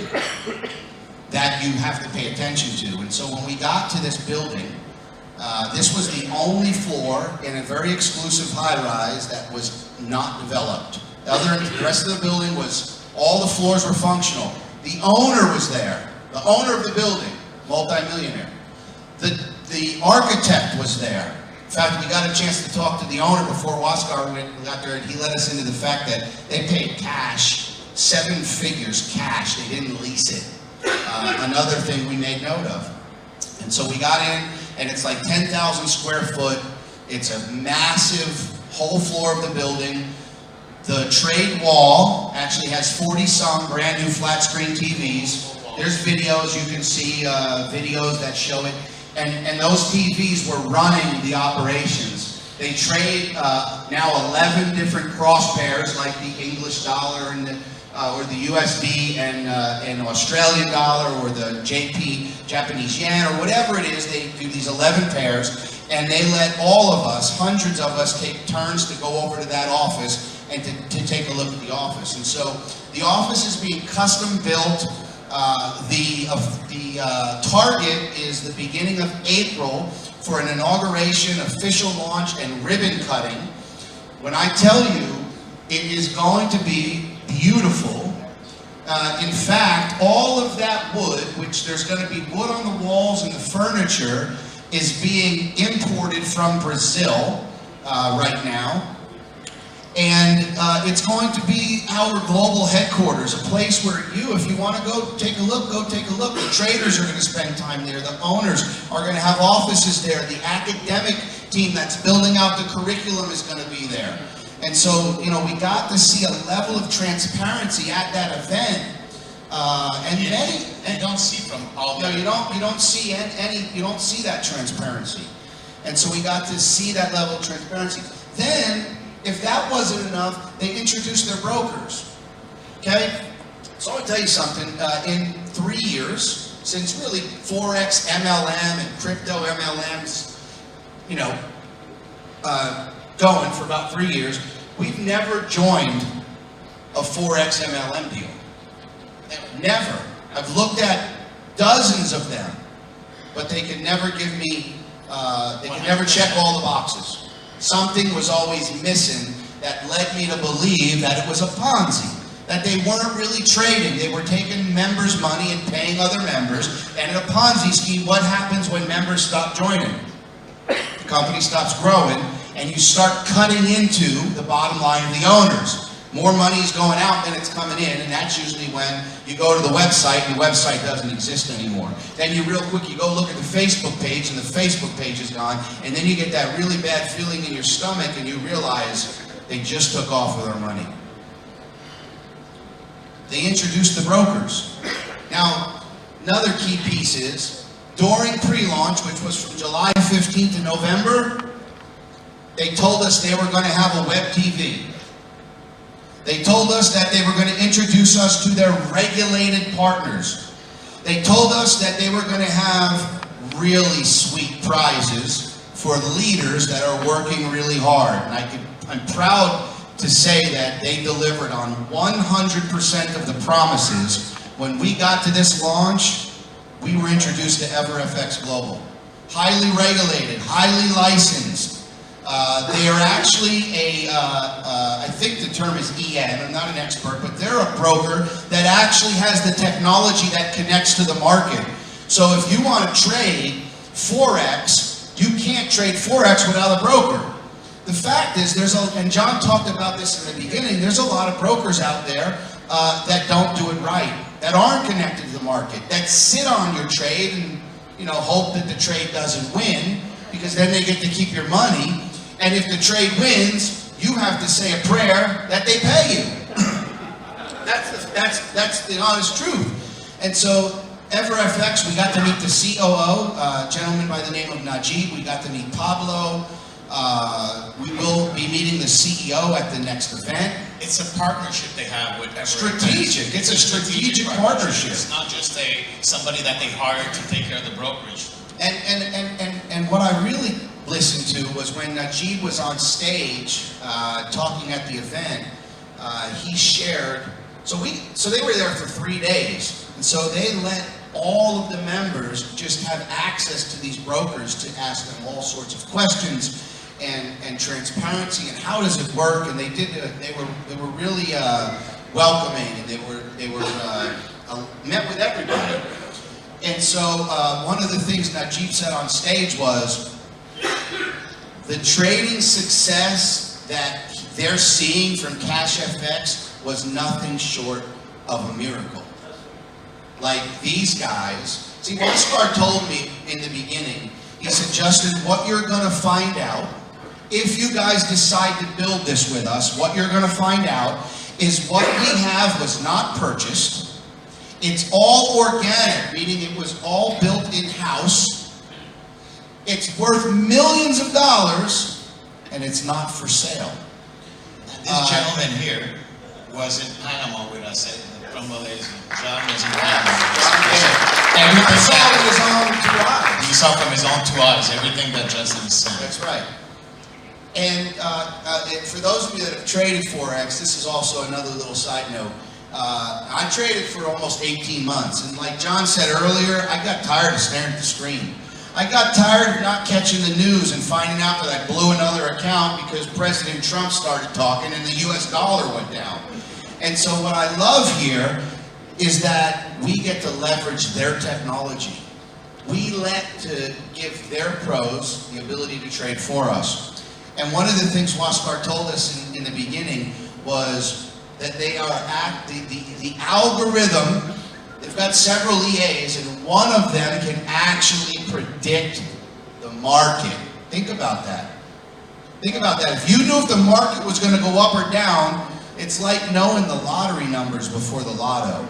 that you have to pay attention to. And so when we got to this building, this was the only floor in a very exclusive high-rise that was not developed. The rest of the building all the floors were functional. The owner was there. The owner of the building, multi-millionaire. The architect was there. In fact, we got a chance to talk to the owner before Waskar got there, and he let us into the fact that they paid cash, 7 figures cash. They didn't lease it. Another thing we made note of. And so we got in, and it's like 10,000 square foot. It's a massive whole floor of the building. The trade wall actually has 40-some brand new flat screen TVs. There's videos, you can see videos that show it. And those TVs were running the operations. They trade now 11 different cross pairs, like the English dollar and or the USD and Australian dollar, or the JP, Japanese yen, or whatever it is. They do these 11 pairs, and they let all of us, hundreds of us, take turns to go over to that office and to take a look at the office. And so the office is being custom built. The target is the beginning of April for an inauguration, official launch, and ribbon cutting. When I tell you, it is going to be beautiful. In fact, all of that wood, which there's going to be wood on the walls and the furniture, is being imported from Brazil right now. And it's going to be our global headquarters, a place where if you want to go take a look, go take a look. The traders are going to spend time there. The owners are going to have offices there. The academic team that's building out the curriculum is going to be there. And so, we got to see a level of transparency at that event. You don't see from all the... You don't see you don't see that transparency. And so we got to see that level of transparency. Then, if that wasn't enough, they introduced their brokers. Okay? So I'll tell you something. In 3 years, since really Forex, MLM, and crypto MLMs, going for about 3 years, we've never joined a Forex MLM deal. Never. I've looked at dozens of them, but they could never give me, they could never check all the boxes. Something was always missing that led me to believe that it was a Ponzi, that they weren't really trading. They were taking members' money and paying other members. And in a Ponzi scheme, what happens when members stop joining? The company stops growing, and you start cutting into the bottom line of the owners. More money is going out than it's coming in, and that's usually when you go to the website and the website doesn't exist anymore. Then you real quick, you go look at the Facebook page and the Facebook page is gone, and then you get that really bad feeling in your stomach and you realize they just took off with our money. They introduced the brokers. Now, another key piece is, during pre-launch, which was from July 15th to November, they told us they were going to have a web TV. They told us that they were going to introduce us to their regulated partners. They told us that they were going to have really sweet prizes for leaders that are working really hard. And I'm proud to say that they delivered on 100% of the promises. When we got to this launch, we were introduced to FSCA Global. Highly regulated, highly licensed. They are actually I think the term is EN, I'm not an expert, but they're a broker that actually has the technology that connects to the market. So if you want to trade Forex, you can't trade Forex without a broker. The fact is, and John talked about this in the beginning, there's a lot of brokers out there that don't do it right, that aren't connected to the market, that sit on your trade and hope that the trade doesn't win, because then they get to keep your money. And if the trade wins, you have to say a prayer that they pay you. That's the honest truth. And so, FSCA, we got to meet the COO, a gentleman by the name of Najib. We got to meet Pablo. We will be meeting the CEO at the next event. It's a partnership they have with strategic. It's a strategic partnership. It's not just somebody that they hired to take care of the brokerage. And what I really listened to was when Najib was on stage talking at the event. He shared. So they were there for 3 days, and so they let all of the members just have access to these brokers to ask them all sorts of questions and transparency and how does it work. And they did. They were really welcoming, and they were met with everybody. And so one of the things Najib said on stage was, the trading success that they're seeing from CashFX was nothing short of a miracle. Like these guys, see, Oscar told me in the beginning, he said, Justin, what you're going to find out, if you guys decide to build this with us, what you're going to find out is what we have was not purchased. It's all organic, meaning it was all built in-house. It's worth millions of dollars, and it's not for sale. This gentleman here was in Panama with us from Malaysia. John was in Panama. He saw with his own 2 eyes. He saw from his own 2 eyes everything that Justin said. That's right. And for those of you that have traded Forex, this is also another little side note. I traded for almost 18 months, and like John said earlier, I got tired of staring at the screen. I got tired of not catching the news and finding out that I blew another account because President Trump started talking and the US dollar went down. And so what I love here is that we get to leverage their technology. We let to give their pros the ability to trade for us. And one of the things Waskar told us in the beginning was that they are the algorithm. They've got several EAs, and one of them can actually predict the market. Think about that. Think about that. If you knew if the market was going to go up or down, it's like knowing the lottery numbers before the lotto.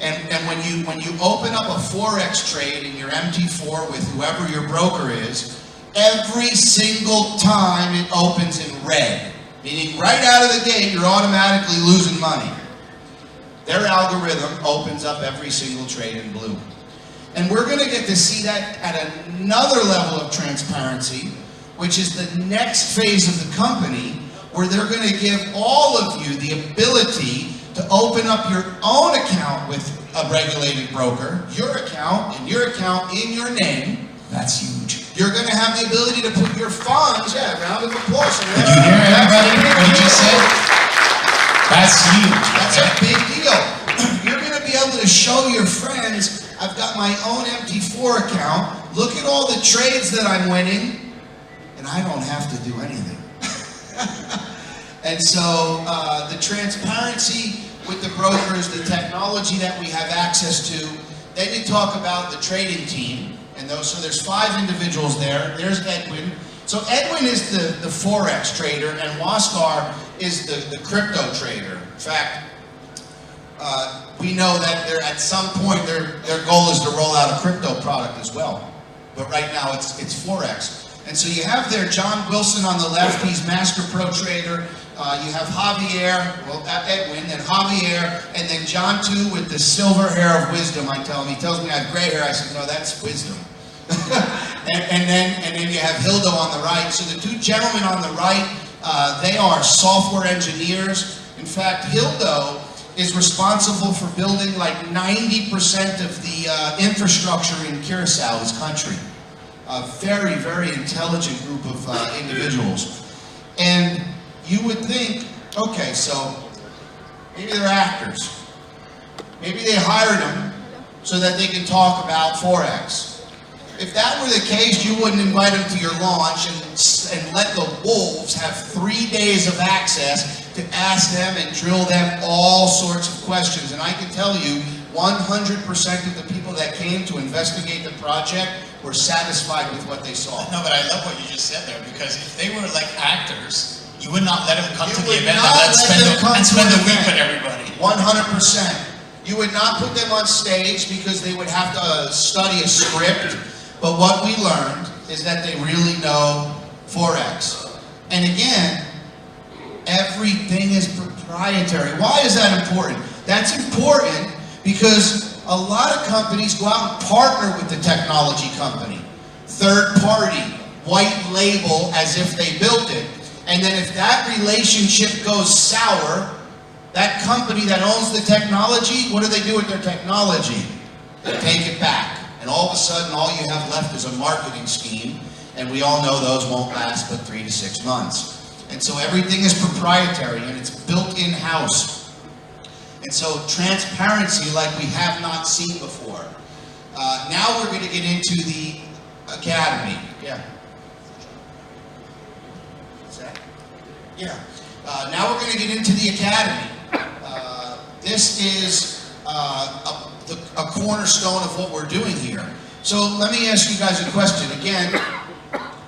And when you open up a Forex trade in your MT4 with whoever your broker is, every single time it opens in red, meaning right out of the gate you're automatically losing money. Their algorithm opens up every single trade in blue. And we're going to get to see that at another level of transparency, which is the next phase of the company, where they're going to give all of you the ability to open up your own account with a regulated broker, your account and your account in your name. That's huge. You're going to have the ability to put your funds, round of applause. Did you hear everybody what he just said? That's huge. That's a big deal. You're going to be able to show your friends, I've got my own MT4 account, look at all the trades that I'm winning, and I don't have to do anything. And so the transparency with the brokers, the technology that we have access to, then you talk about the trading team. And so there's 5 individuals there. There's Edwin. So Edwin is the Forex trader, and Waskar is the crypto trader. In fact, we know that they're at some point their goal is to roll out a crypto product as well. But right now it's Forex. And so you have there John Wilson on the left. He's Master Pro Trader. You have Javier, Edwin, and Javier, and then John too with the silver hair of wisdom. I tell him. He tells me I have gray hair. I said, no, that's wisdom. and then you have Hildo on the right. So the 2 gentlemen on the right, they are software engineers. In fact, Hildo is responsible for building like 90% of the infrastructure in Curacao, his country. A very, very intelligent group of individuals. And you would think, okay, so maybe they're actors. Maybe they hired them so that they can talk about Forex. If that were the case, you wouldn't invite them to your launch and let the wolves have 3 days of access to ask them and drill them all sorts of questions. And I can tell you, 100% of the people that came to investigate the project were satisfied with what they saw. No, but I love what you just said there, because if they were like actors, you would not let them come to the event and spend the week with everybody. 100%. You would not put them on stage because they would have to study a script. But what we learned is that they really know Forex. And again, everything is proprietary. Why is that important? That's important because a lot of companies go out and partner with the technology company. Third party, white label as if they built it. And then if that relationship goes sour, that company that owns the technology, what do they do with their technology? They take it back. And all of a sudden, all you have left is a marketing scheme. And we all know those won't last but 3 to 6 months. And so everything is proprietary and it's built in-house. And so transparency like we have not seen before. Now we're going to get into the academy. Yeah. What's that? Yeah. Now we're going to get into the academy. This is a cornerstone of what we're doing here. So let me ask you guys a question. Again,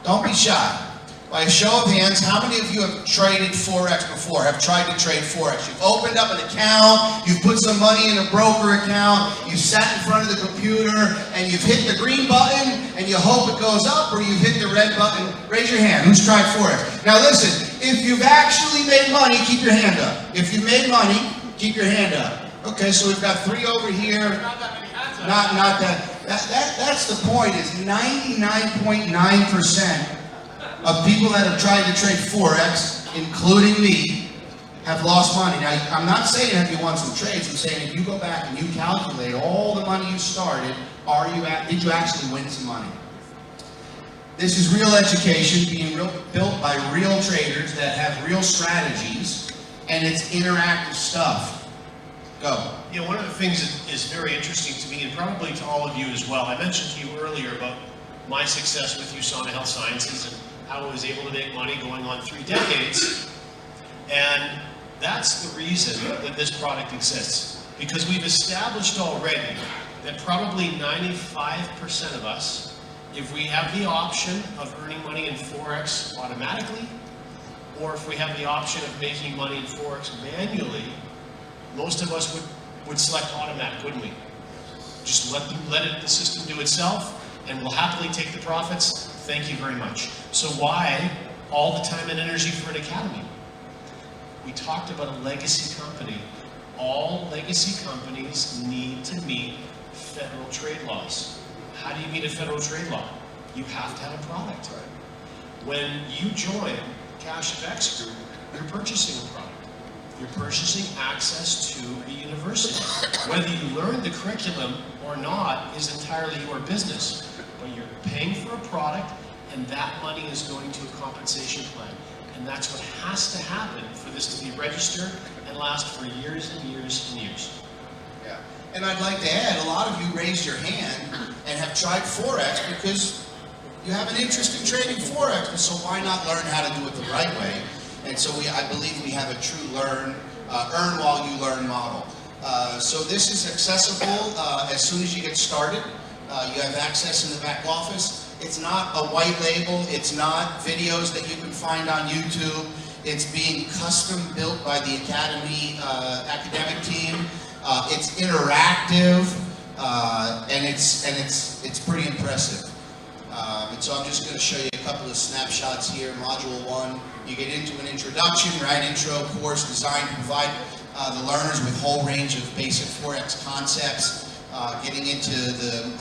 don't be shy. By a show of hands, how many of you have traded Forex before, have tried to trade Forex? You've opened up an account, you've put some money in a broker account, you've sat in front of the computer, and you've hit the green button, and you hope it goes up, or you've hit the red button. Raise your hand. Who's tried Forex? Now listen, if you've actually made money, keep your hand up. If you made money, keep your hand up. Okay, so we've got 3 over here. Not that many hands up. Not that. That's the point, is 99.9% of people that have tried to trade Forex, including me, have lost money. Now, I'm not saying have you won some trades. I'm saying if you go back and you calculate all the money you started, did you actually win some money? This is real education being built by real traders that have real strategies, and it's interactive stuff. Go. You know, one of the things that is very interesting to me, and probably to all of you as well, I mentioned to you earlier about my success with USANA Health Sciences and how I was able to make money going on 3 decades. And that's the reason that this product exists. Because we've established already that probably 95% of us, if we have the option of earning money in Forex automatically, or if we have the option of making money in Forex manually, most of us would select automatic, wouldn't we? Just let the system do itself, and we'll happily take the profits. Thank you very much. So why all the time and energy for an academy? We talked about a legacy company. All legacy companies need to meet federal trade laws. How do you meet a federal trade law? You have to have a product. When you join CashFX Group, you're purchasing a product. You're purchasing access to a university. Whether you learn the curriculum or not is entirely your business. But you're paying for a product, and that money is going to a compensation plan. And that's what has to happen for this to be registered and last for years and years and years. Yeah. And I'd like to add, a lot of you raised your hand and have tried Forex because you have an interest in trading Forex, and so why not learn how to do it the right way? And so I believe we have a true earn while you learn model. So this is accessible as soon as you get started. You have access in the back office. It's not a white label. It's not videos that you can find on YouTube. It's being custom built by the Academy academic team. It's interactive, and it's pretty impressive. And so I'm just going to show you a couple of snapshots here. Module 1, you get into an introduction, right? Intro course designed to provide the learners with a whole range of basic Forex concepts, getting into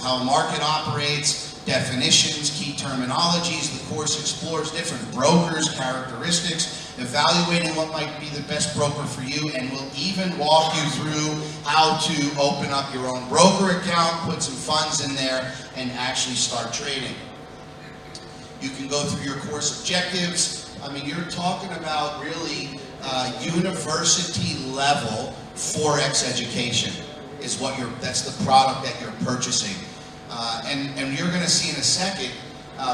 how a market operates, definitions, key terminologies. The course explores different brokers, characteristics, evaluating what might be the best broker for you, and will even walk you through how to open up your own broker account, put some funds in there, and actually start trading. You can go through your course objectives. I mean, you're talking about really university level Forex education is what that's the product that you're purchasing. And you're going to see in a second,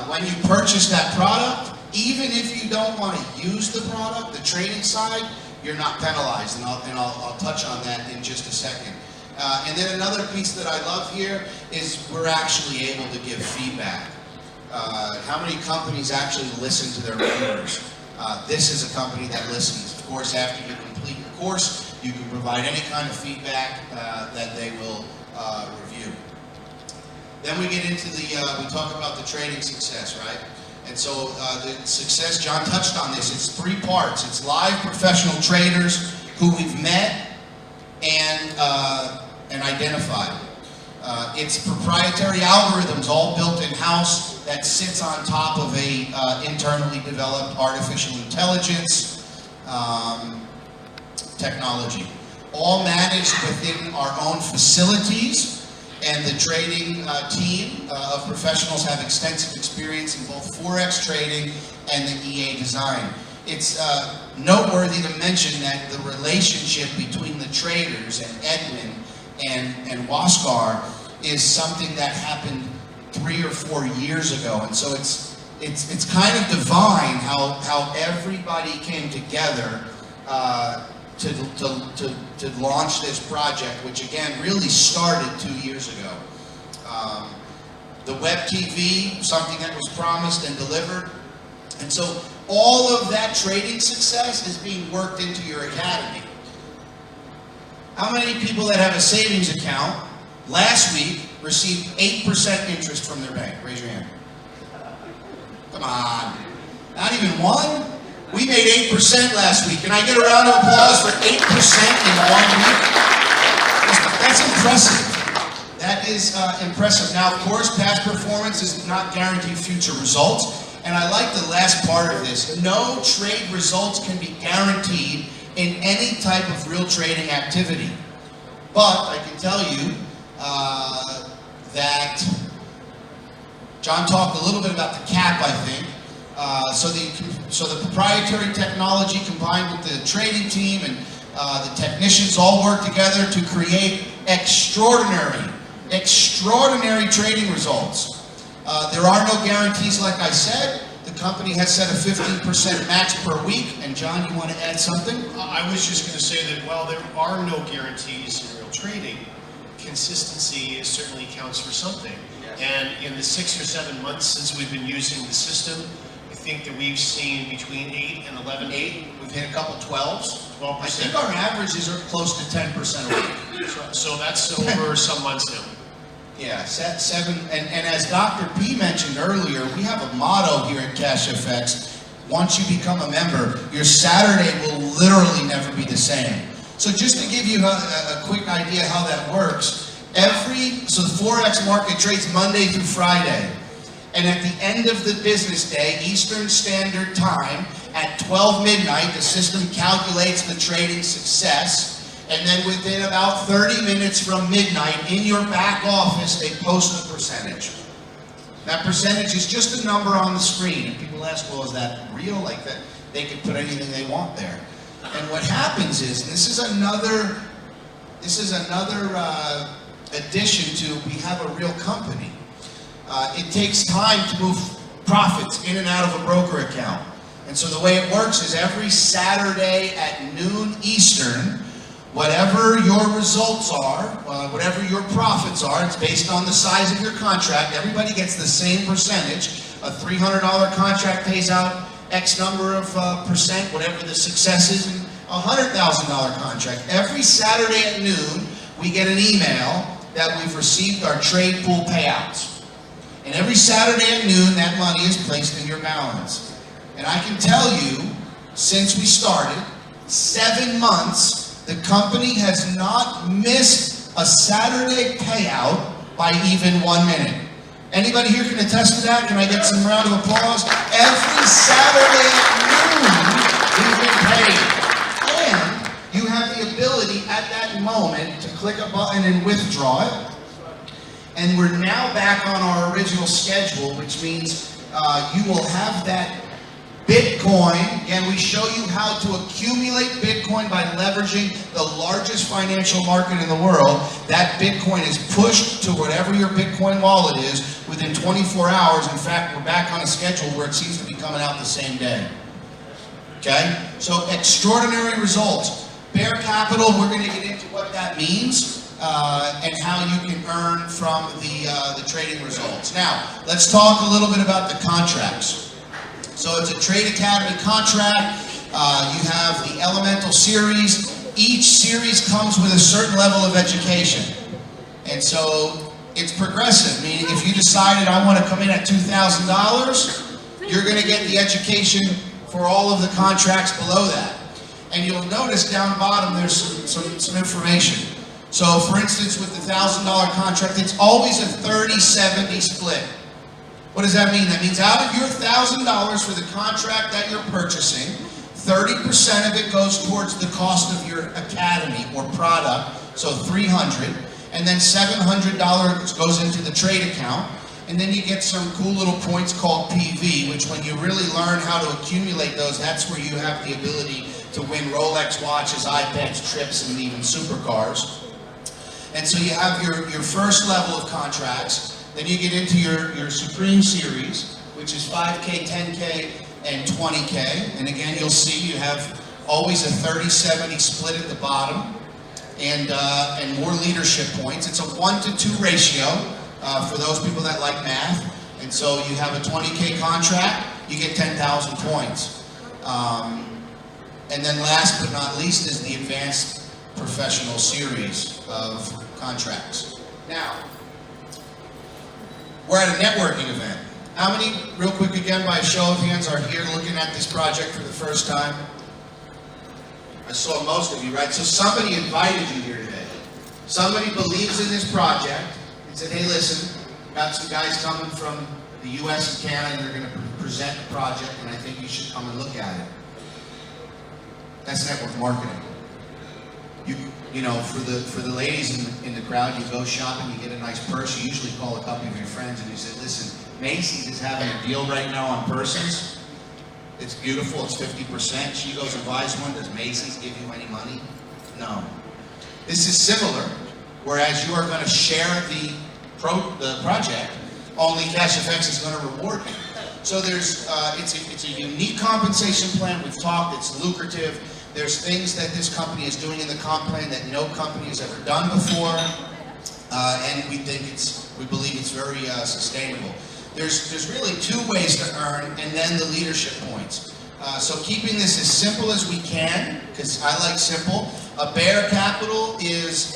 when you purchase that product, even if you don't want to use the product, the trading side, you're not penalized, and I'll touch on that in just a second. And then another piece that I love here is we're actually able to give feedback. How many companies actually listen to their members? This is a company that listens. Of course, after you complete the course, you can provide any kind of feedback that they will review. Then we get into we talk about the trading success, right? And so the success, John touched on this, it's 3 parts. It's live professional traders who we've met and identified. It's proprietary algorithms all built in-house that sits on top of a internally developed artificial intelligence technology. All managed within our own facilities. And the trading team of professionals have extensive experience in both Forex trading and the EA design. It's noteworthy to mention that the relationship between the traders and Edwin and Waskar is something that happened 3 or 4 years ago. And so it's kind of divine how everybody came together to launch this project, which again really started 2 years ago. The web TV, something that was promised and delivered. And so all of that trading success is being worked into your academy. How many people that have a savings account last week received 8% interest from their bank? Raise your hand. Come on. Not even one? We made 8% last week. Can I get a round of applause for 8% in 1 week? That's impressive. That is impressive. Now, of course, past performance does not guarantee future results. And I like the last part of this. No trade results can be guaranteed in any type of real trading activity. But I can tell you that John talked a little bit about the cap, I think. So the proprietary technology combined with the trading team and the technicians all work together to create extraordinary trading results. There are no guarantees, like I said. The company has set a 15% max per week. And John, you want to add something? I was just going to say that while there are no guarantees in real trading, consistency certainly counts for something. Yes. And in the 6 or 7 months since we've been using the system, I think that we've seen between 8 and 11. We've hit a couple 12s. 12%. I think our averages are close to 10% a week. So that's over some months now. Yeah, 7. And as Dr. P mentioned earlier, we have a motto here at CashFX. Once you become a member, your Saturday will literally never be the same. So just to give you a quick idea how that works, so the Forex market trades Monday through Friday. And at the end of the business day, Eastern Standard Time, At 12 midnight, the system calculates the trading success, and then within about 30 minutes from midnight, in your back office, they post the percentage. That percentage is just a number on the screen, and people ask, well, is that real? Like that, they can put anything they want there. And what happens is, and this is another addition to we have a real company. It takes time to move profits in and out of a broker account. And so the way it works is every Saturday at noon Eastern, whatever your results are, whatever your profits are, it's based on the size of your contract. Everybody gets the same percentage. A $300 contract pays out X number of percent, whatever the success is, and a $100,000 contract. Every Saturday at noon, we get an email that we've received our trade pool payouts. And every Saturday at noon, that money is placed in your balance. And I can tell you, since we started, 7 months, the company has not missed a Saturday payout by even 1 minute. Anybody here can attest to that? Can I get some round of applause? Every Saturday at noon, we've been paid. And you have the ability at that moment to click a button and withdraw it. And we're now back on our original schedule, which means you will have that Bitcoin. Again, we show you how to accumulate Bitcoin by leveraging the largest financial market in the world. That Bitcoin is pushed to whatever your Bitcoin wallet is within 24 hours. In fact, we're back on a schedule where it seems to be coming out the same day. Okay? So extraordinary results. Bear capital, we're going to get into what that means. And how you can earn from the trading results. Now, let's talk a little bit about the contracts. So it's a Trade Academy contract. You have the Elemental series. Each series comes with a certain level of education. And so it's progressive, meaning if you decided I want to come in at $2,000, you're going to get the education for all of the contracts below that. And you'll notice down bottom there's some information. So for instance, with the $1,000 contract, it's always a 30-70 split. What does that mean? That means out of your $1,000 for the contract that you're purchasing, 30% of it goes towards the cost of your academy or product, so $300, and then $700 goes into the trade account, and then you get some cool little points called PV, which when you really learn how to accumulate those, that's where you have the ability to win Rolex watches, iPads, trips, and even supercars. And so you have your first level of contracts. Then you get into your Supreme Series, which is 5K, 10K, and 20K. And again, you'll see you have always a 30-70 split at the bottom, and more leadership points. It's a 1-to-2 ratio for those people that like math. And so you have a 20K contract, you get 10,000 points. And then last but not least is the Advanced Professional Series of contracts. Now, we're at a networking event. How many, real quick again, by a show of hands, are here looking at this project for the first time? I saw most of you, right? So somebody invited you here today. Somebody believes in this project and said, hey, listen, got some guys coming from the US and Canada, and they're going to present the project, and I think you should come and look at it. That's network marketing. You know, for the ladies in the crowd, you go shopping, you get a nice purse, you usually call a couple of your friends and you say, listen, Macy's is having a deal right now on purses. It's beautiful, it's 50%. She goes and buys one. Does Macy's give you any money? No. This is similar, whereas you are going to share the project, only CashFX is going to reward you. So there's, it's a unique compensation plan. We've talked, it's lucrative. There's things that this company is doing in the comp plan that no company has ever done before, and we believe it's very sustainable. There's really 2 ways to earn, and then the leadership points. So keeping this as simple as we can, because I like simple. A bear capital is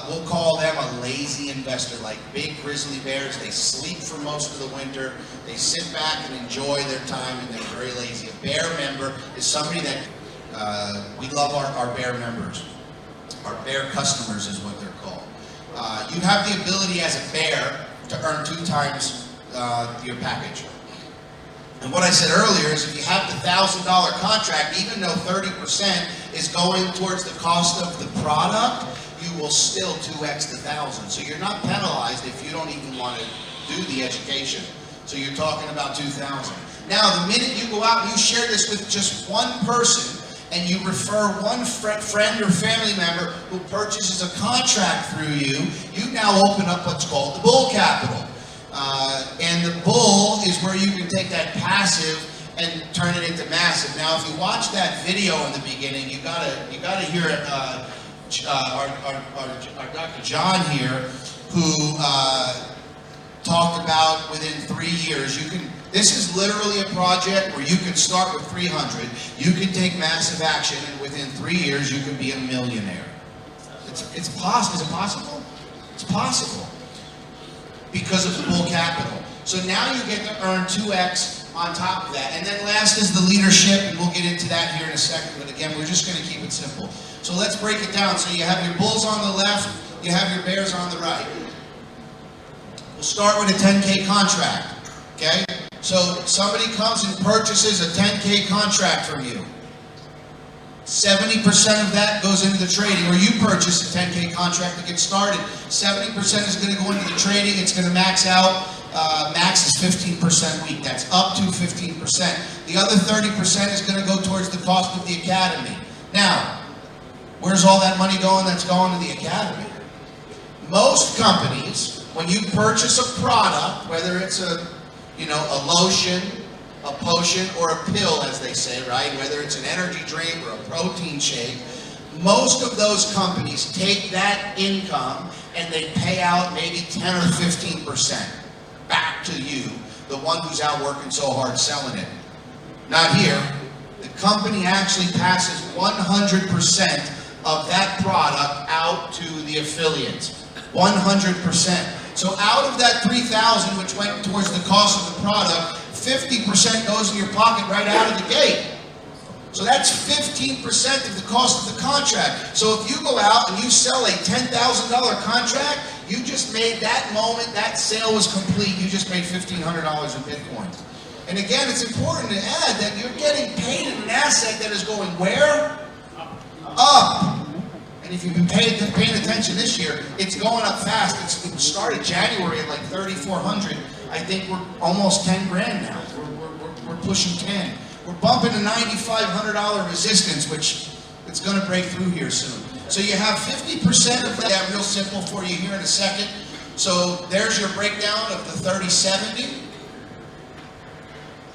we'll call them a lazy investor, like big grizzly bears. They sleep for most of the winter. They sit back and enjoy their time, and they're very lazy. A bear member is somebody that we love our bear members. Our bear customers is what they're called. You have the ability as a bear to earn 2 times your package. And what I said earlier is if you have the $1,000 contract, even though 30% is going towards the cost of the product, you will still 2x the 1,000. So you're not penalized if you don't even want to do the education. So you're talking about 2,000. Now, the minute you go out and you share this with just one person, and you refer one friend or family member who purchases a contract through you, you now open up what's called the bull capital. And the bull is where you can take that passive and turn it into massive. Now, if you watch that video in the beginning, you gotta hear our Dr. John here, who talked about within 3 years, this is literally a project where you can start with 300, you can take massive action, and within 3 years you can be a millionaire. It's possible. Is it possible? It's possible. Because of the bull capital. So now you get to earn 2x on top of that. And then last is the leadership, and we'll get into that here in a second, but again, we're just gonna keep it simple. So let's break it down. So you have your bulls on the left, you have your bears on the right. We'll start with a 10K contract, okay? So somebody comes and purchases a 10K contract from you. 70% of that goes into the trading, or you purchase a 10K contract to get started. 70% is going to go into the trading. It's going to max out. Max is 15% a week. That's up to 15%. The other 30% is going to go towards the cost of the academy. Now, where's all that money going that's going to the academy? Most companies, when you purchase a product, whether it's a lotion, a potion, or a pill, as they say, right? Whether it's an energy drink or a protein shake, most of those companies take that income and they pay out maybe 10 or 15% back to you, the one who's out working so hard selling it. Not here. The company actually passes 100% of that product out to the affiliates. 100%. So out of that $3,000, which went towards the cost of the product, 50% goes in your pocket right out of the gate. So that's 15% of the cost of the contract. So if you go out and you sell a $10,000 contract, you just made that moment, that sale was complete, you just made $1,500 in Bitcoin. And again, it's important to add that you're getting paid in an asset that is going where? Up. And if you've been paying attention this year, it's going up fast. It started January at like 3,400. I think we're almost 10 grand now. We're pushing 10. We're bumping to $9,500 resistance, which it's going to break through here soon. So you have 50% of that, real simple for you here in a second. So there's your breakdown of the 30/70.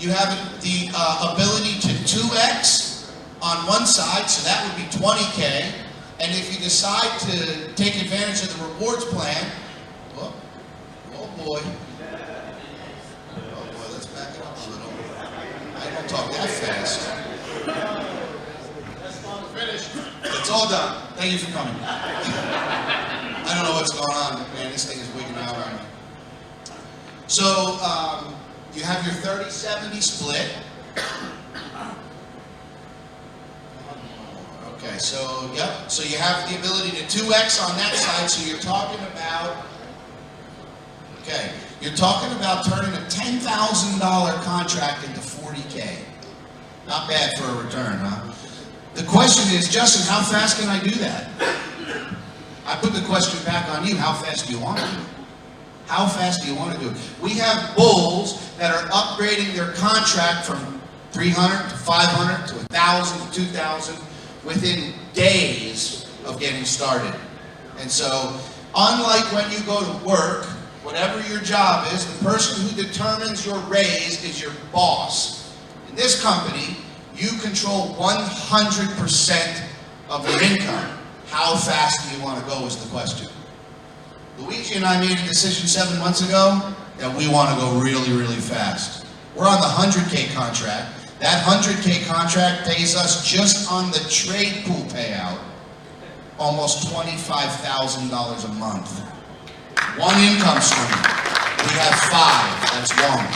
You have the ability to 2x on one side, so that would be 20K. And if you decide to take advantage of the rewards plan, oh boy, let's back it up a little. I don't talk that fast. It's all done. Thank you for coming. I don't know what's going on, man. This thing is wigging out on me. So you have your 30/70 split. Okay, so yep. So you have the ability to 2x on that side. So you're talking about, okay, you're talking about turning a $10,000 contract into 40K. Not bad for a return, huh? The question is, Justin, how fast can I do that? I put the question back on you. How fast do you want to do it? How fast do you want to do it? We have bulls that are upgrading their contract from 300 to 500 to 1,000 to 2,000 within days of getting started. And so, unlike when you go to work, whatever your job is, the person who determines your raise is your boss. In this company, you control 100% of your income. How fast do you want to go is the question. Luigi and I made a decision 7 months ago that we want to go really, really fast. We're on the 100K contract. That 100K contract pays us just on the trade pool payout almost $25,000 a month. One income stream. We have 5. That's 1.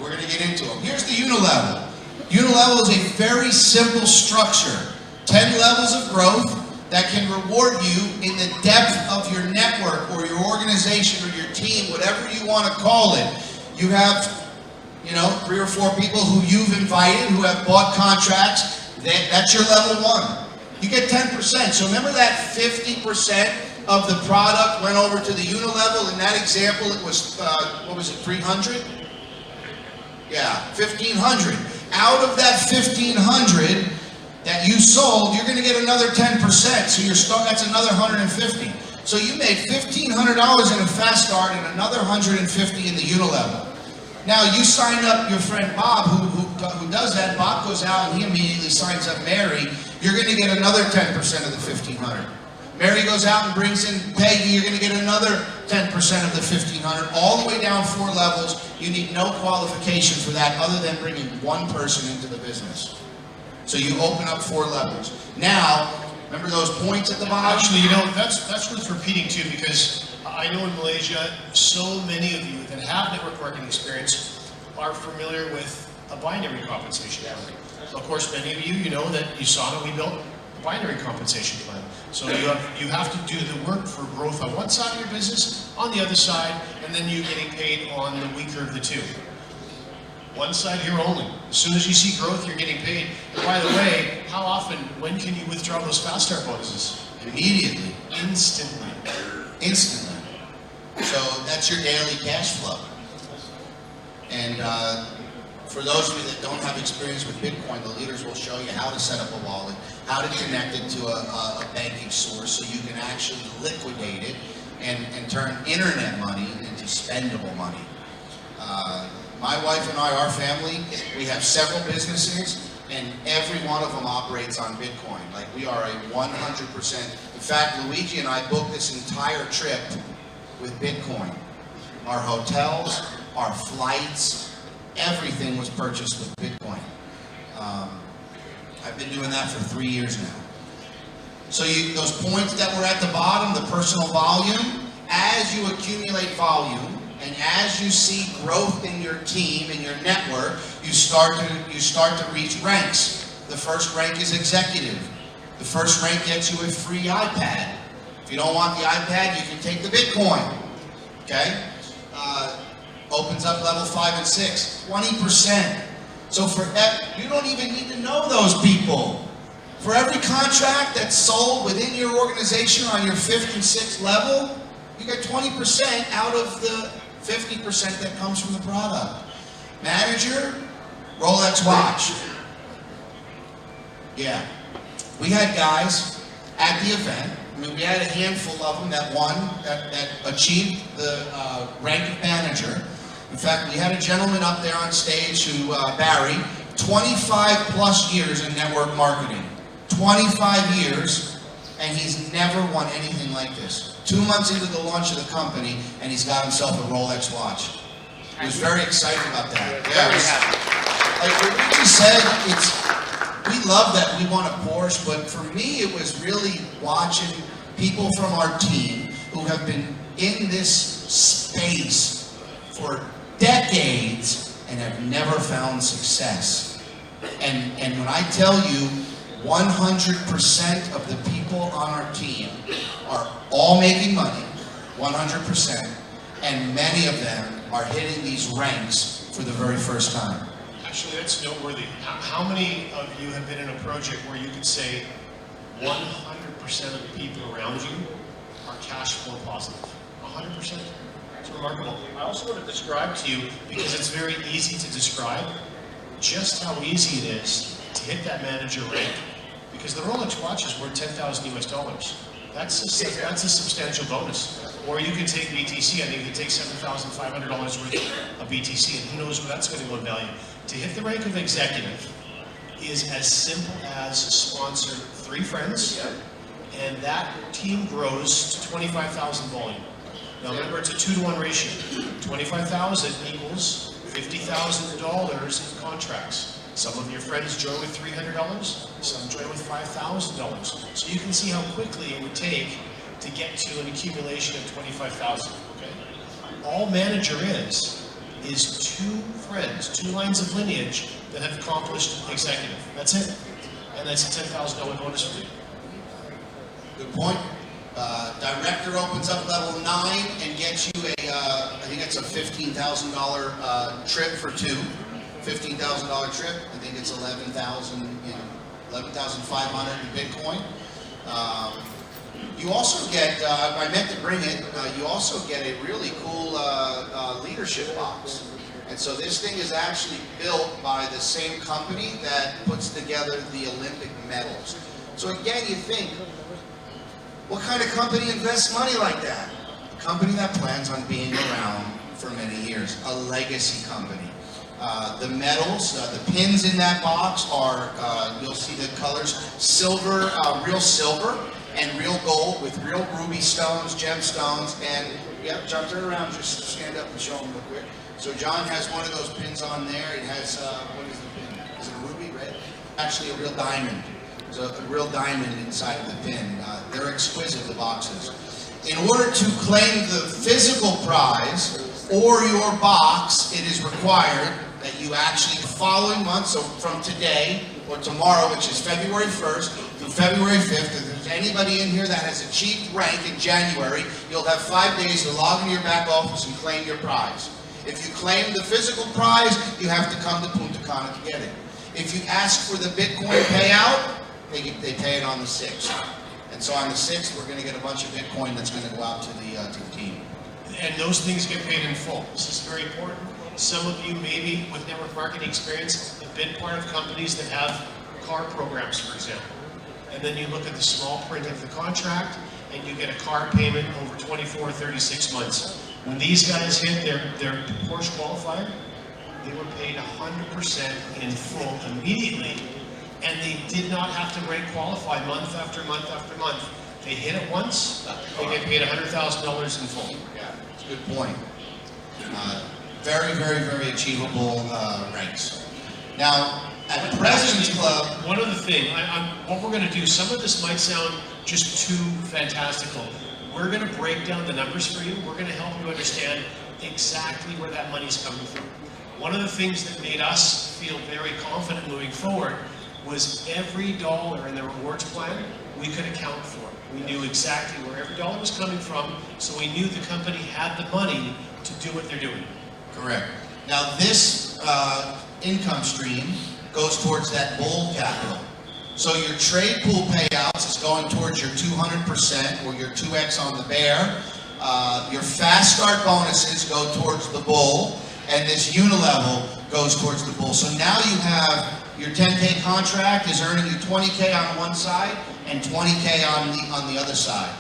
We're going to get into them. Here's the unilevel. Unilevel is a very simple structure. 10 levels of growth that can reward you in the depth of your network or your organization or your team, whatever you want to call it. You have, 3 or 4 people who you've invited who have bought contracts. That's your level 1. You get 10%. So remember that 50% of the product went over to the unilevel. In that example, it was, 300? Yeah, 1,500. Out of that 1,500 that you sold, you're going to get another 10%. So that's another 150. So you made $1,500 in a fast start and another 150 in the unilevel. Now you signed up your friend Bob, who does that. Bob goes out and he immediately signs up Mary. You're going to get another 10% of the 1,500. Mary goes out and brings in Peggy. You're going to get another 10% of the 1,500. All the way down 4 levels. You need no qualification for that other than bringing one person into the business. So you open up 4 levels. Now, remember those points at the bottom? Actually, that's worth repeating too, because I know in Malaysia, so many of you that have network marketing experience are familiar with a binary compensation plan. Of course, many of you know that you saw that we built a binary compensation plan. So you have to do the work for growth on one side of your business, on the other side, and then you're getting paid on the weaker of the two. One side here only. As soon as you see growth, you're getting paid. And by the way, when can you withdraw those fast start bonuses? Immediately. Instantly. Instantly. So that's your daily cash flow. And for those of you that don't have experience with Bitcoin, the leaders will show you how to set up a wallet, how to connect it to a banking source so you can actually liquidate it and turn internet money into spendable money. My wife and I, our family, we have several businesses, and every one of them operates on Bitcoin. Like, we are a 100%. In fact, Luigi and I booked this entire trip with Bitcoin. Our hotels, our flights, everything was purchased with Bitcoin. I've been doing that for 3 years now. So those points that were at the bottom, the personal volume, as you accumulate volume, and as you see growth in your team and your network, you start to reach ranks. The first rank is executive. The first rank gets you a free iPad. If you don't want the iPad, you can take the Bitcoin. Okay? Opens up level 5 and 6, 20%. So you don't even need to know those people. For every contract that's sold within your organization on your 5th and 6th level, you get 20% out of the 50% that comes from the product. Manager, Rolex watch. Yeah. We had guys at the event. I mean, we had a handful of them that achieved the rank of manager. In fact, we had a gentleman up there on stage who, Barry, 25 plus years in network marketing. 25 years, and he's never won anything like this. 2 months into the launch of the company, and he's got himself a Rolex watch. He was very excited about that. Yeah, like what Richie said, we love that we want a Porsche, but for me, it was really watching people from our team who have been in this space for decades and have never found success. And when I tell you, 100% of the people on our team are all making money, 100%, and many of them are hitting these ranks for the very first time. Actually, that's noteworthy. How many of you have been in a project where you could say 100% of the people around you are cash flow positive? 100%? It's remarkable. I also want to describe to you, because it's very easy to describe, just how easy it is to hit that manager rank. Because the Rolex watch is worth $10,000 US. That's a substantial bonus. Or you could take BTC. I think you could take $7,500 worth of BTC, and who knows where that's going to go in value. To hit the rank of executive is as simple as sponsor 3 friends, and that team grows to 25,000 volume. Now remember, it's a 2-to-1 ratio. 25,000 equals $50,000 in contracts. Some of your friends join with $300, some join with $5,000. So you can see how quickly it would take to get to an accumulation of 25,000. Okay? All manager is 2 friends, 2 lines of lineage that have accomplished executive. That's it. And that's a $10,000 bonus for you. Good point. Director opens up level 9 and gets you a, I think it's a $15,000 trip for two. $15,000 trip. I think it's 11,500 in Bitcoin. You also get, I meant to bring it, you also get a really cool leadership box. And so this thing is actually built by the same company that puts together the Olympic medals. So again, you think, what kind of company invests money like that? A company that plans on being around for many years, a legacy company. The medals, the pins in that box are, you'll see the colors, silver, real silver, and real gold with real ruby stones, gemstones, and yeah, John, turn around, just stand up and show them real quick. So John has one of those pins on there. It has, what is the pin? Is it a ruby red? Actually a real diamond. There's a real diamond inside of the pin. They're exquisite, the boxes. In order to claim the physical prize or your box, it is required that you actually, the following month, so from today or tomorrow, which is February 1st through February 5th, if there's anybody in here that has achieved rank in January, you'll have 5 days to log into your back office and claim your prize. If you claim the physical prize, you have to come to Punta Cana to get it. If you ask for the Bitcoin payout, they pay it on the 6th. And so on the 6th, we're going to get a bunch of Bitcoin that's going to go out to the team. And those things get paid in full. This is very important. Some of you, maybe with network marketing experience, have been part of companies that have car programs, for example. And then you look at the small print of the contract, and you get a car payment over 24 or 36 months. When these guys hit their Porsche qualifier, they were paid 100% in full immediately, and they did not have to rate qualify month after month after month. They hit it once, they get paid $100,000 in full. Yeah, it's a good point. Very, very, very achievable ranks. Now, at the President's Club... One other thing, what we're going to do, some of this might sound just too fantastical. We're going to break down the numbers for you. We're going to help you understand exactly where that money's coming from. One of the things that made us feel very confident moving forward was every dollar in the rewards plan we could account for. We knew exactly where every dollar was coming from, so we knew the company had the money to do what they're doing. Correct. Now this income stream goes towards that bull capital. So your trade pool payouts is going towards your 200% or your 2x on the bear. Your fast start bonuses go towards the bull, and this unilevel goes towards the bull. So now you have your 10K contract is earning you 20K on one side and 20K on the other side.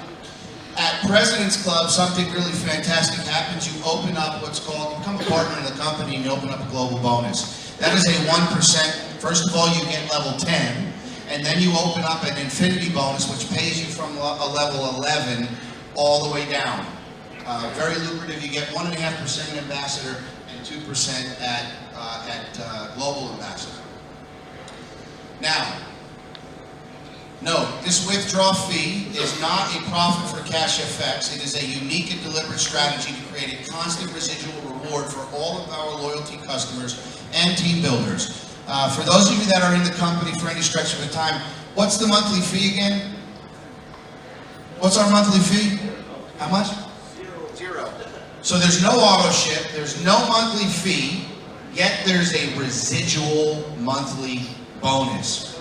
At President's Club, something really fantastic happens. You open up what's called, you become a partner in the company and you open up a global bonus. That is a 1%. First of all, you get level 10, and then you open up an infinity bonus, which pays you from a level 11 all the way down. Very lucrative. You get 1.5% ambassador and 2% at global ambassador. Now, note, this withdrawal fee is not a profit for CashFX. It is a unique and deliberate strategy to create a constant residual reward for all of our loyalty customers and team builders. For those of you that are in the company for any stretch of the time, what's the monthly fee again? What's our monthly fee? How much? Zero. So there's no auto ship, there's no monthly fee, yet there's a residual monthly bonus.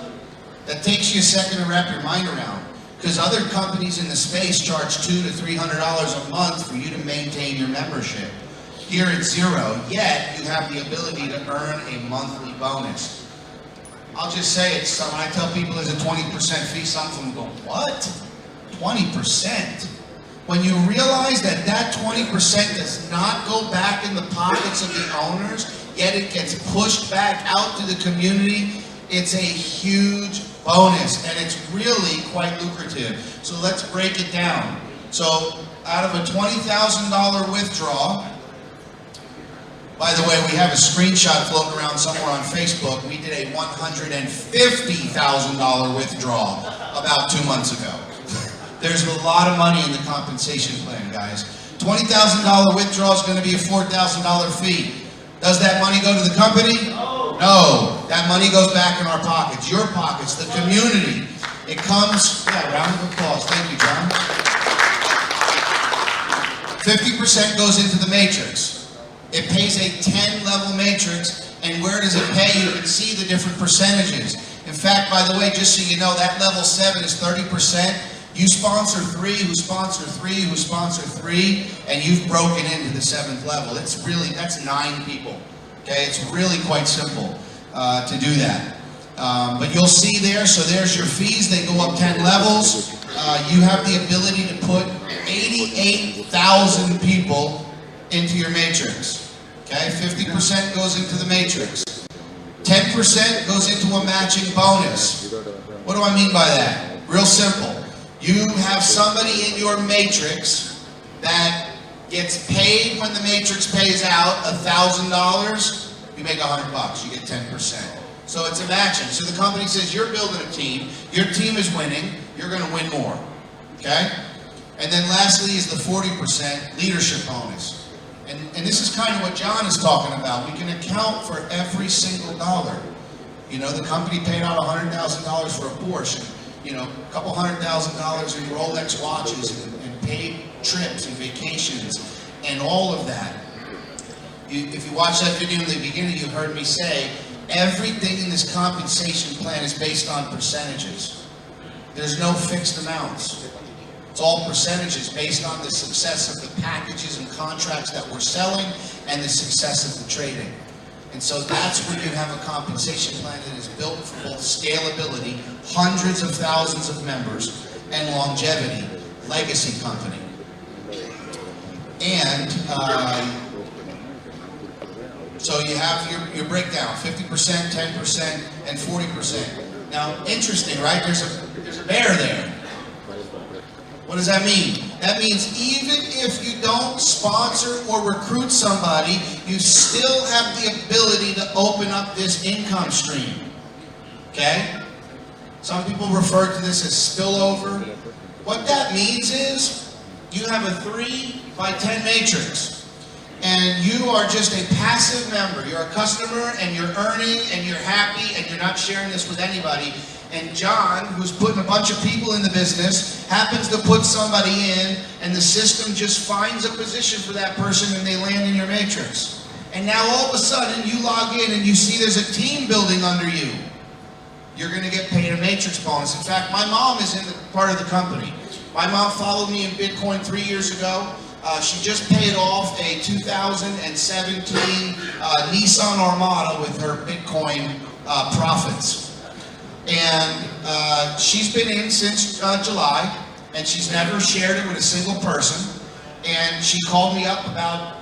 That takes you a second to wrap your mind around, because other companies in the space charge $200 to $300 a month for you to maintain your membership. Here it's zero, yet you have the ability to earn a monthly bonus. I'll just say it, so when I tell people there's a 20% fee, some of them go, what? 20%? When you realize that that 20% does not go back in the pockets of the owners, yet it gets pushed back out to the community, it's a huge bonus, and it's really quite lucrative. So let's break it down. So out of a $20,000 withdrawal, by the way, we have a screenshot floating around somewhere on Facebook. We did a $150,000 withdrawal about 2 months ago. There's a lot of money in the compensation plan, guys. $20,000 withdrawal is going to be a $4,000 fee. Does that money go to the company? No. That money goes back in our pockets, your pockets, the community. It comes, yeah, round of applause. Thank you, John. 50% goes into the matrix. It pays a 10-level matrix, and where does it pay? You can see the different percentages. In fact, by the way, just so you know, that level 7 is 30%. You sponsor 3, who sponsor 3, who sponsor 3, and you've broken into the 7th level. It's really, that's 9 people. Okay, it's really quite simple to do that. But you'll see there, so there's your fees. They go up 10 levels. You have the ability to put 88,000 people into your matrix. Okay, 50% goes into the matrix. 10% goes into a matching bonus. What do I mean by that? Real simple. You have somebody in your matrix that gets paid when the matrix pays out $1,000. You make $100. You get 10%. So it's a matching. So the company says you're building a team. Your team is winning. You're going to win more. Okay? And then lastly is the 40% leadership bonus. And this is kind of what John is talking about. We can account for every single dollar. You know, the company paid out $100,000 for a Porsche. You know, a couple $100,000 in Rolex watches and paid trips and vacations and all of that. If you watch that video in the beginning, you heard me say, everything in this compensation plan is based on percentages. There's no fixed amounts. It's all percentages based on the success of the packages and contracts that we're selling and the success of the trading. And so that's when you have a compensation plan that is built for both scalability, hundreds of thousands of members, and longevity, legacy company. And so you have your breakdown, 50%, 10%, and 40%. Now, interesting, right? There's a bear there. What does that mean? That means even if you don't sponsor or recruit somebody, you still have the ability to open up this income stream. Okay? Some people refer to this as spillover. What that means is you have a 3x10 matrix. And you are just a passive member. You're a customer and you're earning and you're happy and you're not sharing this with anybody. And John, who's putting a bunch of people in the business, happens to put somebody in, and the system just finds a position for that person and they land in your matrix. And now all of a sudden you log in and you see there's a team building under you. You're going to get paid a matrix bonus. In fact, my mom is in the part of the company. My mom followed me in Bitcoin 3 years ago. She just paid off a 2017 Nissan Armada with her Bitcoin profits. And she's been in since July, and she's never shared it with a single person. And she called me up about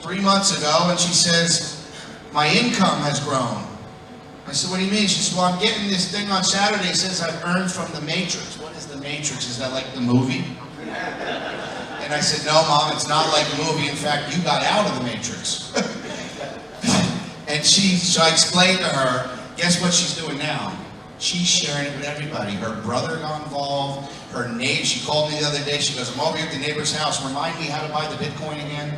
3 months ago, and she says, my income has grown. I said, what do you mean? She said, well, I'm getting this thing on Saturday. It says I've earned from the Matrix. What is the Matrix? Is that like the movie? And I said, no, Mom, it's not like a movie. In fact, you got out of the Matrix. And so I explained to her, guess what she's doing now? She's sharing it with everybody. Her brother got involved. Her neighbor, she called me the other day. She goes, I'm over here at the neighbor's house. Remind me how to buy the Bitcoin again.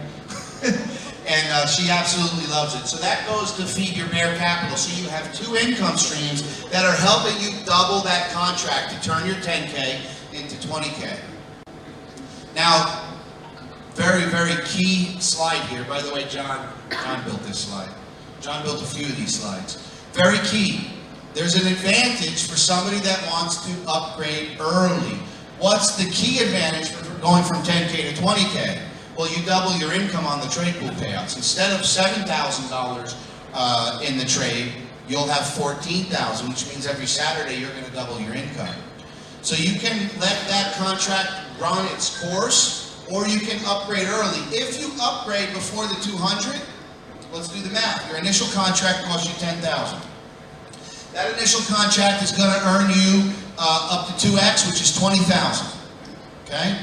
And she absolutely loves it. So that goes to feed your bare capital. So you have 2 income streams that are helping you double that contract to turn your 10K into 20K. Now, very, very key slide here. By the way, John built this slide. John built a few of these slides. Very key. There's an advantage for somebody that wants to upgrade early. What's the key advantage for going from 10K to 20K? Well, you double your income on the trade pool payouts. Instead of $7,000 in the trade, you'll have $14,000, which means every Saturday you're going to double your income. So you can let that contract run its course, or you can upgrade early. If you upgrade before the 200, let's do the math. Your initial contract costs you $10,000. That initial contract is going to earn you up to 2x, which is $20,000. Okay?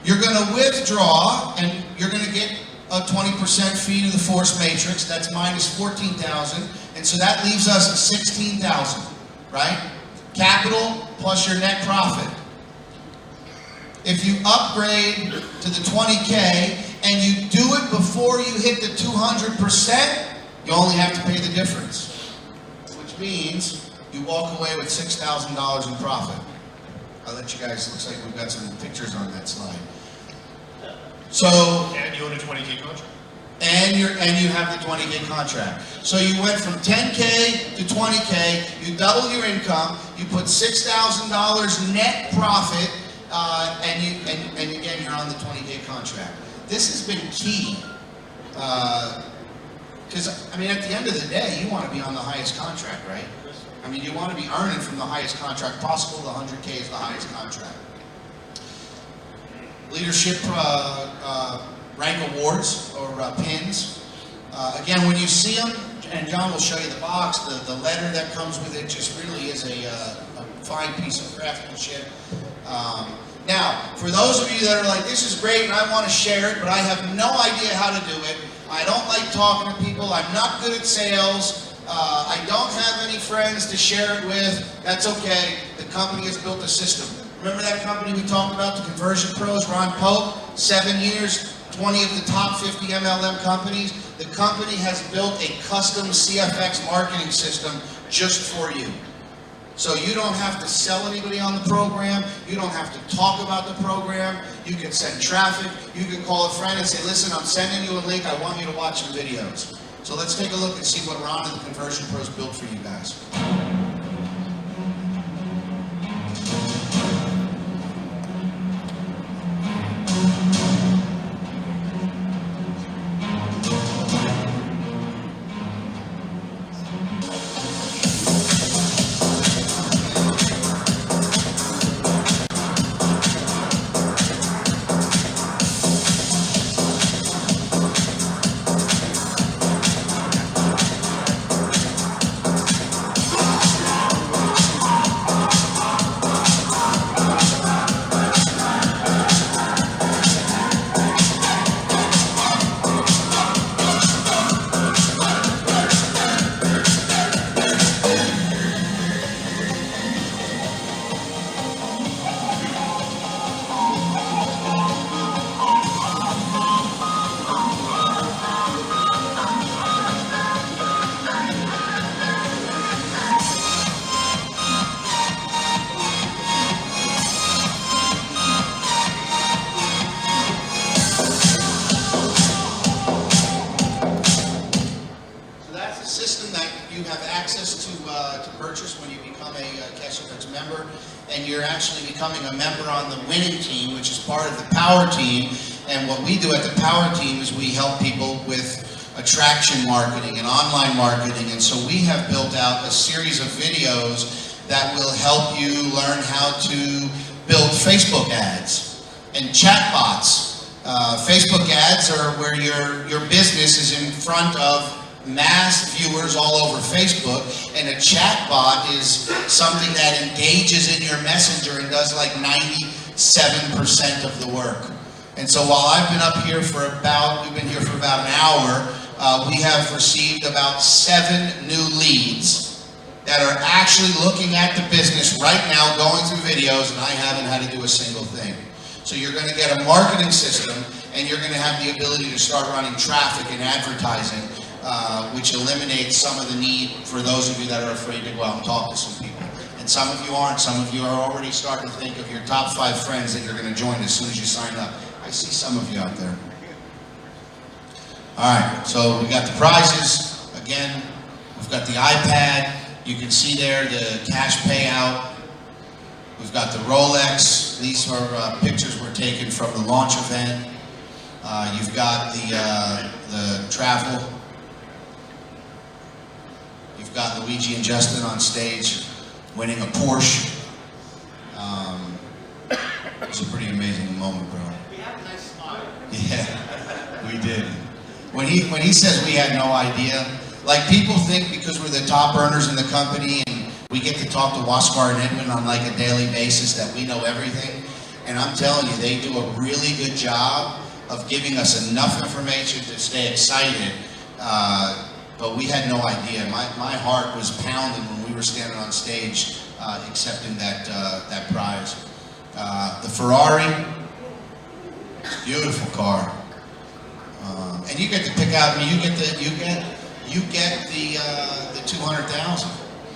You're going to withdraw, and you're going to get a 20% fee to the force matrix. That's minus $14,000, and so that leaves us $16,000, right? Capital plus your net profit. If you upgrade to the 20K and you do it before you hit the 200%, you only have to pay the difference, which means you walk away with $6,000 in profit. I'll let you guys, looks like we've got some pictures on that slide. So, And you own a 20K contract. and you have the 20K contract. So you went from 10K to 20K, you double your income, you put $6,000 net profit, and again, you're on the 20K contract. This has been key, because, I mean, at the end of the day, you want to be on the highest contract, right? I mean, you want to be earning from the highest contract possible. The 100K is the highest contract. Leadership rank awards or pins. Again, when you see them, and John will show you the box, the letter that comes with it just really is a fine piece of craftsmanship. Now, for those of you that are like, this is great and I want to share it, but I have no idea how to do it. I don't like talking to people. I'm not good at sales. I don't have any friends to share it with. That's okay. The company has built a system. Remember that company we talked about, the Conversion Pros, Ron Pope, 7 years, 20 of the top 50 MLM companies. The company has built a custom CFX marketing system just for you. So you don't have to sell anybody on the program. You don't have to talk about the program. You can send traffic. You can call a friend and say, listen, I'm sending you a link. I want you to watch some videos. So let's take a look and see what Ron and the Conversion Pros built for you guys. purchase when you become a CashFX member, and you're actually becoming a member on the winning team, which is part of the power team. And what we do at the power team is we help people with attraction marketing and online marketing. And so we have built out a series of videos that will help you learn how to build Facebook ads and chatbots. Facebook ads are where your business is in front of mass viewers all over Facebook, and a chatbot is something that engages in your messenger and does like 97% of the work. And so while I've been up here for we've been here for about an hour, we have received about 7 new leads that are actually looking at the business right now, going through videos, and I haven't had to do a single thing. So you're going to get a marketing system, and you're going to have the ability to start running traffic and advertising, which eliminates some of the need for those of you that are afraid to go out and talk to some people. And some of you aren't. Some of you are already starting to think of your top 5 friends that you're going to join as soon as you sign up. I see some of you out there. All right, so we got the prizes. Again, we've got the iPad. You can see there the cash payout. We've got the Rolex. These are pictures were taken from the launch event. You've got the travel. You've got Luigi and Justin on stage winning a Porsche. It was a pretty amazing moment, bro. We had a nice smile. Yeah, we did. When he says we had no idea, like people think because we're the top earners in the company and we get to talk to Waskar and Edwin on like a daily basis that we know everything. And I'm telling you, they do a really good job of giving us enough information to stay excited. But we had no idea. My heart was pounding when we were standing on stage accepting that prize. The Ferrari, beautiful car. And you get to pick out. I mean, you get the 200,000.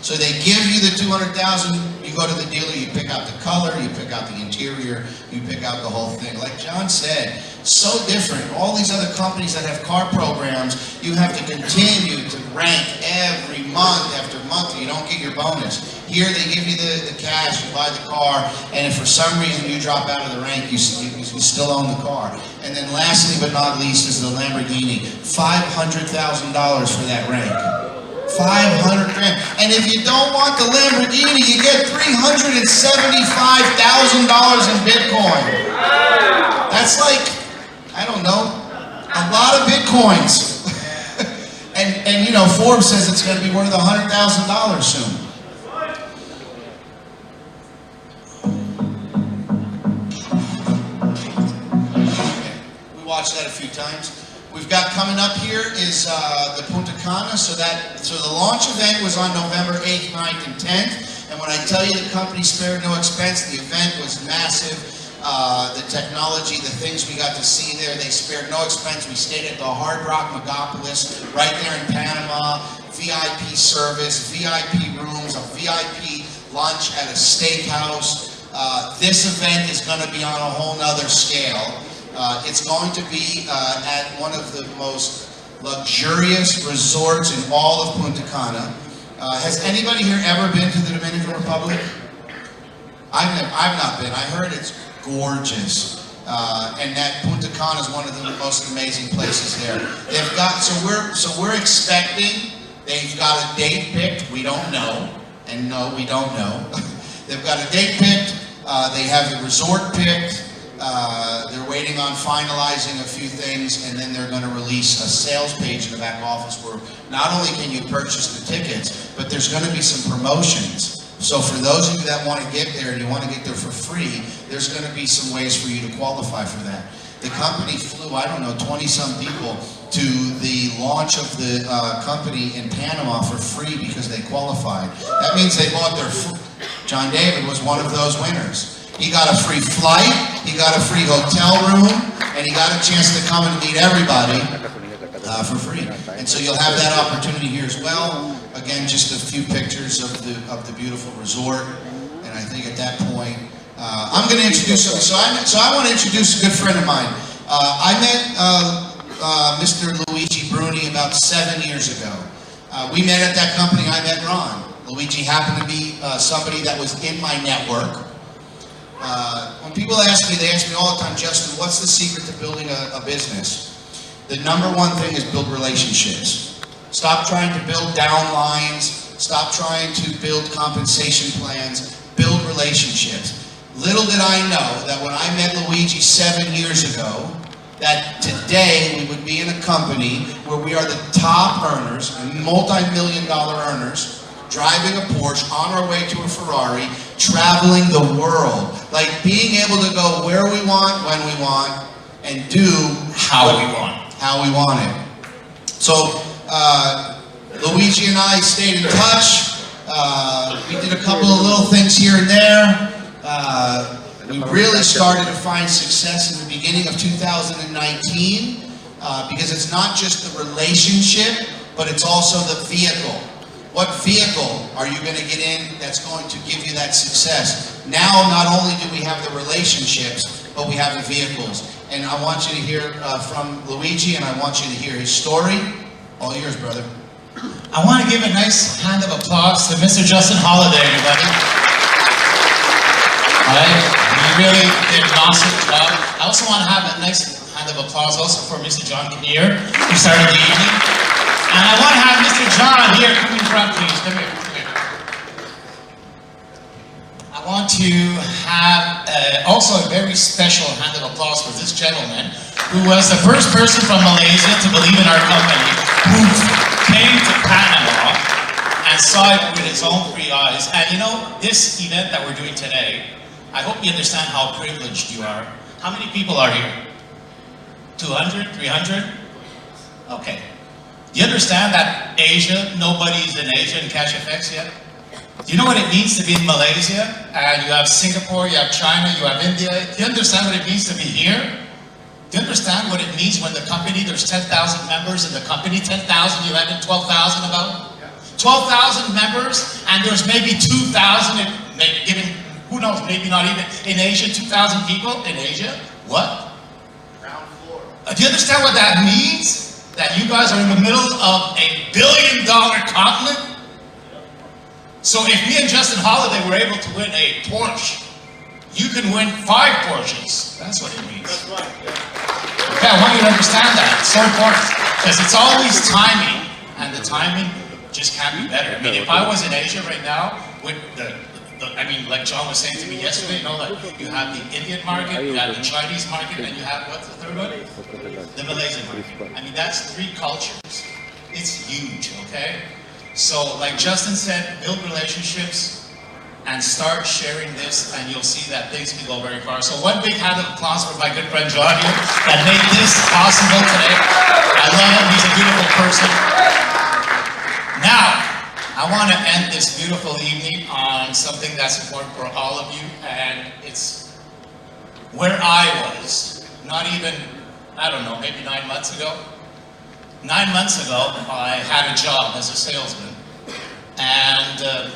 So they give you the 200,000, you go to the dealer, you pick out the color, you pick out the interior, you pick out the whole thing. Like John said, so different. All these other companies that have car programs, you have to continue to rank every month after month, or you don't get your bonus. Here they give you the cash, you buy the car, and if for some reason you drop out of the rank, you still own the car. And then lastly but not least is the Lamborghini. $500,000 for that rank. 500 grand. And if you don't want the Lamborghini, you get $375,000 in Bitcoin. That's like, I don't know, a lot of Bitcoins. and you know, Forbes says it's going to be worth $100,000 soon. We watched that a few times. We've got coming up here is the Punta Cana, so the launch event was on November 8th, 9th, and 10th, and when I tell you the company spared no expense, the event was massive. The technology, the things we got to see there, they spared no expense. We stayed at the Hard Rock Megapolis, right there in Panama, VIP service, VIP rooms, a VIP lunch at a steakhouse. This event is going to be on a whole nother scale. It's going to be at one of the most luxurious resorts in all of Punta Cana. Has anybody here ever been to the Dominican Republic? I've not been. I heard it's gorgeous. And that Punta Cana is one of the most amazing places there. They've got, so we're expecting, they've got a date picked, we don't know. And no, we don't know. They've got a date picked, they have the resort picked. They're waiting on finalizing a few things, and then they're going to release a sales page in the back office where not only can you purchase the tickets, but there's going to be some promotions. So for those of you that want to get there and you want to get there for free, there's going to be some ways for you to qualify for that. The company flew, I don't know, 20-some people to the launch of the company in Panama for free because they qualified. That means they bought their food. John David was one of those winners. He got a free flight, he got a free hotel room, and he got a chance to come and meet everybody for free. And so you'll have that opportunity here as well. Again, just a few pictures of the beautiful resort. And I think at that point, I'm going to introduce him. So I want to introduce a good friend of mine. I met Mr. Luigi Bruni about 7 years ago. We met at that company. I met Ron. Luigi happened to be somebody that was in my network. When people ask me, they ask me all the time, Justin, what's the secret to building a business? The number one thing is build relationships. Stop trying to build downlines. Stop trying to build compensation plans. Build relationships. Little did I know that when I met Luigi 7 years ago, that today we would be in a company where we are the top earners, multi-million-dollar earners, driving a Porsche, on our way to a Ferrari, traveling the world. Like being able to go where we want, when we want, and do How we want. How we want it. So, Luigi and I stayed in touch. We did a couple of little things here and there. We really started to find success in the beginning of 2019 because it's not just the relationship, but it's also the vehicle. What vehicle are you going to get in that's going to give you that success? Now, not only do we have the relationships, but we have the vehicles. And I want you to hear from Luigi, and I want you to hear his story. All yours, brother. I want to give a nice hand of applause to Mr. Justin Holiday, everybody. All right, he really did an awesome job. I also want to have a nice hand of applause also for Mr. John Kinnear, who started the evening. And I want to have Mr. John here, come in front, please. Come here, come here. I want to have also a very special hand of applause for this gentleman, who was the first person from Malaysia to believe in our company, who came to Panama and saw it with his own free eyes. And you know, this event that we're doing today, I hope you understand how privileged you are. How many people are here? 200? 300? Okay. Do you understand that Asia, nobody's in Asia in CashFX yet? Do you know what it means to be in Malaysia? And you have Singapore, you have China, you have India. Do you understand what it means to be here? Do you understand what it means when the company, there's 10,000 members in the company, 10,000, 11, 12,000 about? 12,000 members, and there's maybe 2,000, maybe given, who knows, maybe not even in Asia, 2,000 people in Asia. What? Ground floor. Do you understand what that means? That you guys are in the middle of a $1 billion continent? So if me and Justin Holiday were able to win a Porsche, you can win 5 Porsches. That's what it means. That's right. Okay, I want you to understand that. It's so important. Because it's always timing, and the timing just can't be better. I mean, if I was in Asia right now, with I mean, like John was saying to me yesterday, you know, like you have the Indian market, you have the Chinese market, and you have, what's the third one? The Malaysian market. I mean, that's 3 cultures. It's huge, okay? So, like Justin said, build relationships and start sharing this, and you'll see that things can go very far. So one big hand of applause for my good friend John here that made this possible today. I love him, he's a beautiful person. Now, I want to end this beautiful evening on something that's important for all of you, and it's where I was, not even, I don't know, maybe 9 months ago. 9 months ago, I had a job as a salesman, and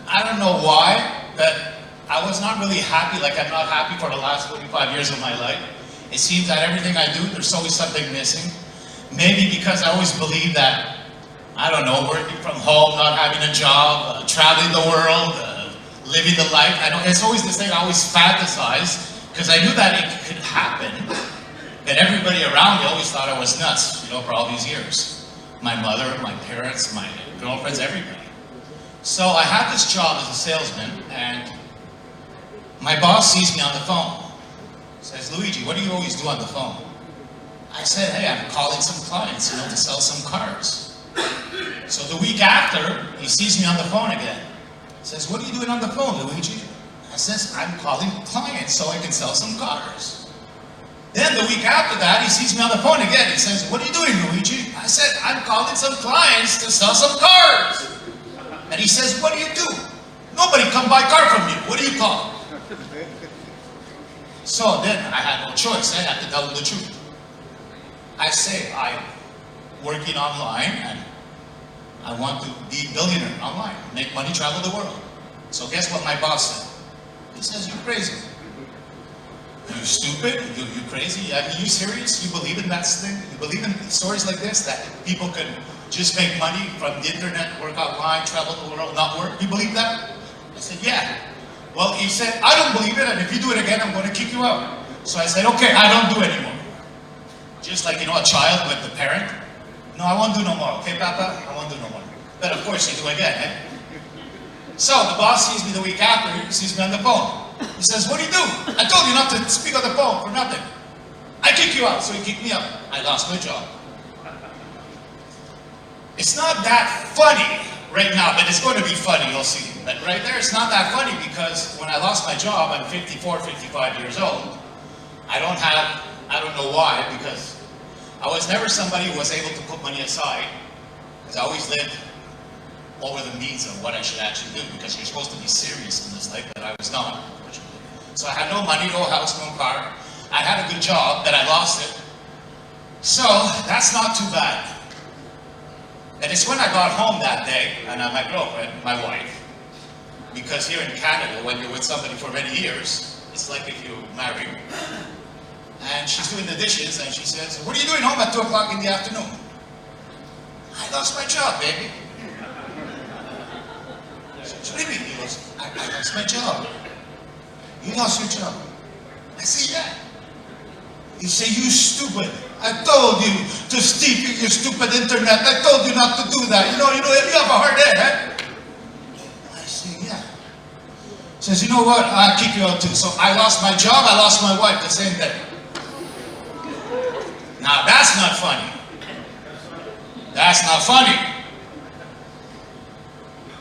I don't know why, but I was not really happy, like I'm not happy for the last 45 years of my life. It seems that everything I do, there's always something missing. Maybe because I always believe that, I don't know, working from home, not having a job, traveling the world, living the life. It's always this thing I always fantasize, because I knew that it could happen, but everybody around me always thought I was nuts, you know, for all these years. My mother, my parents, my girlfriends, everybody. So I had this job as a salesman, and my boss sees me on the phone. Says, Luigi, what do you always do on the phone? I said, hey, I'm calling some clients, you know, to sell some cars. So the week after, he sees me on the phone again. Says, what are you doing on the phone, Luigi? I says, I'm calling clients so I can sell some cars. Then the week after that, he sees me on the phone again. He says, what are you doing, Luigi? I said, I'm calling some clients to sell some cars. And he says, what do you do? Nobody come buy car from you. What do you call? So then I had no choice. I had to tell him the truth. I say, I'm working online and I want to be a billionaire online, make money, travel the world. So guess what my boss said? He says, you're crazy. You stupid? You crazy? I mean, you serious? You believe in that thing? You believe in stories like this, that people can just make money from the internet, work online, travel the world, not work? You believe that? I said, yeah. Well, he said, I don't believe it, and if you do it again, I'm going to kick you out. So I said, okay, I don't do it anymore. Just like, you know, a child with the parent. No, I won't do no more. Okay, Papa? I won't do no more. But of course, you do again, eh? So the boss sees me the week after, he sees me on the phone. He says, what do you do? I told you not to speak on the phone for nothing. I kick you out. So he kicked me out. I lost my job. It's not that funny right now, but it's going to be funny, you'll see. But right there, it's not that funny because when I lost my job, I'm 54, 55 years old. I don't know why, because I was never somebody who was able to put money aside, because I always lived over the means of what I should actually do, because you're supposed to be serious in this life, but I was not. So I had no money, no house, no car. I had a good job, but I lost it. So that's not too bad. And it's when I got home that day, and my girlfriend, my wife, because here in Canada, when you're with somebody for many years, it's like if you're married, and she's doing the dishes, and she says, what are you doing home at 2 o'clock in the afternoon? I lost my job, baby. What do you mean? He goes, I lost my job. You lost your job? I say, yeah. He say, you stupid. I told you to steep your stupid internet. I told you not to do that. You know, you have a hard head, eh? I say, yeah. He says, you know what? I'll kick you out too. So I lost my job, I lost my wife the same day. Now that's not funny. That's not funny.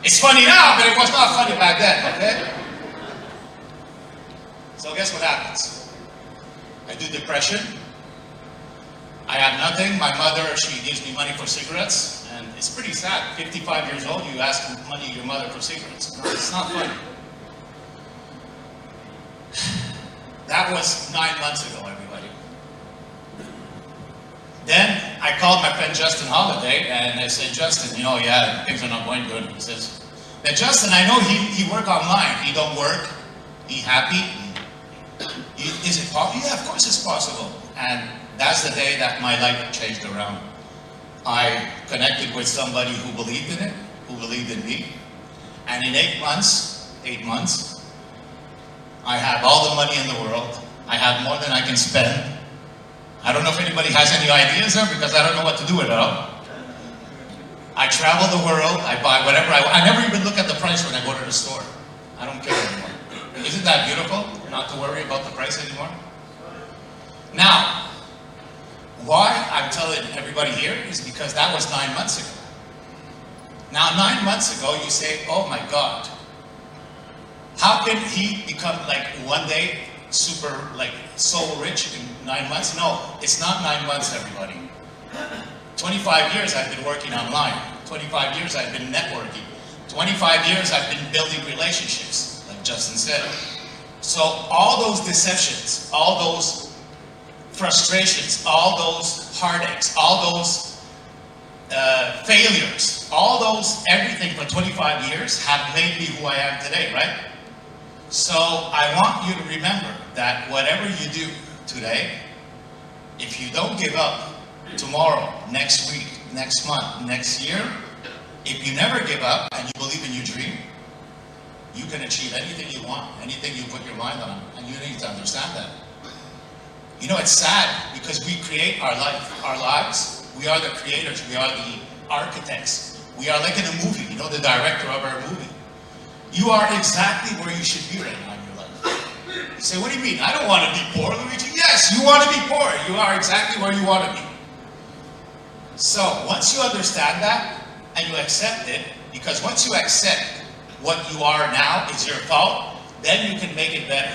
It's funny now, but it was not funny back then, okay? So guess what happens? I do depression. I have nothing. My mother, she gives me money for cigarettes, and it's pretty sad. 55 years old, you ask money your mother for cigarettes. No, it's not funny. That was 9 months ago, everybody. Then I I called my friend Justin Holiday and I said, Justin, yeah, things are not going good. He says, now Justin, I know he work online. He don't work. He happy. Is it possible? Yeah, of course it's possible. And that's the day that my life changed around. I connected with somebody who believed in it, who believed in me. And in 8 months, I have all the money in the world. I have more than I can spend. I don't know if anybody has any ideas there because I don't know what to do with it all. I travel the world, I buy whatever I want. I never even look at the price when I go to the store. I don't care anymore. Isn't that beautiful? Not to worry about the price anymore. Now, why I'm telling everybody here is because that was 9 months ago. Now, 9 months ago, you say, oh my God, how can he become like one day super, like so rich in 9 months? No, it's not 9 months, everybody. 25 years I've been working online. 25 years I've been networking. 25 years I've been building relationships, like Justin said. So all those deceptions, all those frustrations, all those heartaches, all those failures, all those, everything for 25 years have made me who I am today, right? So I want you to remember that whatever you do today, if you don't give up tomorrow, next week, next month, next year, if you never give up and you believe in your dream, you can achieve anything you want, anything you put your mind on, and you need to understand that. You know, it's sad because we create our life, our lives. We are the creators, we are the architects. We are like in a movie, you know, the director of our movie. You are exactly where you should be right now in your life. You say, what do you mean? I don't want to be poor, Luigi. Yes, you want to be poor. You are exactly where you want to be. So, once you understand that, and you accept it, because once you accept what you are now is your fault, then you can make it better.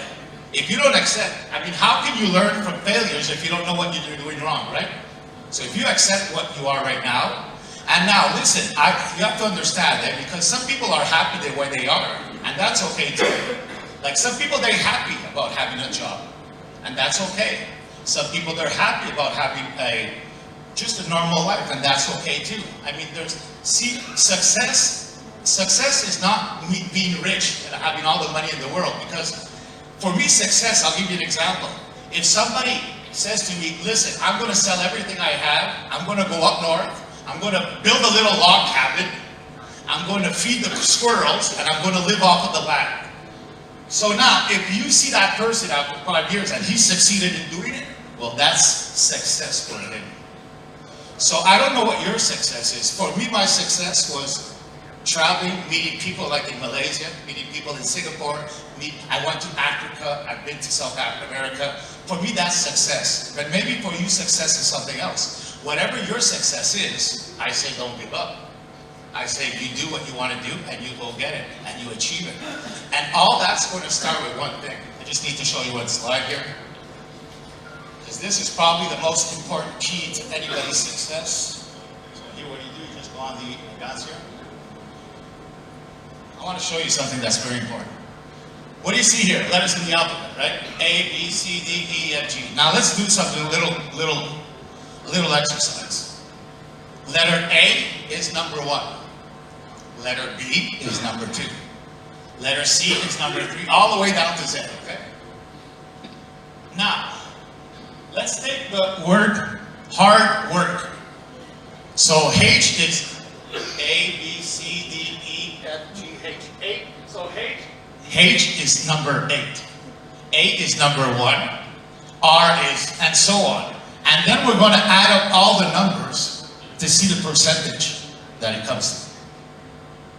If you don't accept, I mean, how can you learn from failures if you don't know what you're doing wrong, right? So if you accept what you are right now, and now listen, you have to understand that because some people are happy the way they are, and that's okay too. Like some people, they're happy about having a job, and that's okay. Some people, they're happy about having just a normal life, and that's okay too. I mean, success is not me being rich and having all the money in the world, because for me, success, I'll give you an example. If somebody says to me, listen, I'm going to sell everything I have, I'm going to go up north, I'm going to build a little log cabin, I'm going to feed the squirrels, and I'm going to live off of the land. So now, if you see that person after 5 years and he succeeded in doing it, well, that's success for him. So I don't know what your success is. For me, my success was traveling, meeting people like in Malaysia, meeting people in Singapore. I went to Africa, I've been to South America. For me, that's success. But maybe for you, success is something else. Whatever your success is, I say don't give up. I say you do what you want to do and you go get it and you achieve it. And all that's going to start with one thing. I just need to show you one slide here. Because this is probably the most important key to anybody's success. So here what you do, you just go on the advance here. I want to show you something that's very important. What do you see here? Letters in the alphabet, right? A, B, C, D, E, F, G. Now let's do something, a little exercise. Letter A is number 1. Letter B is number 2. Letter C is number 3, all the way down to Z, okay? Now, let's take the word hard work. So H is A, B, C, D, E, F, G, H. 8. So H is number 8. A is number 1. R is, and so on. And then we're going to add up all the numbers to see the percentage that it comes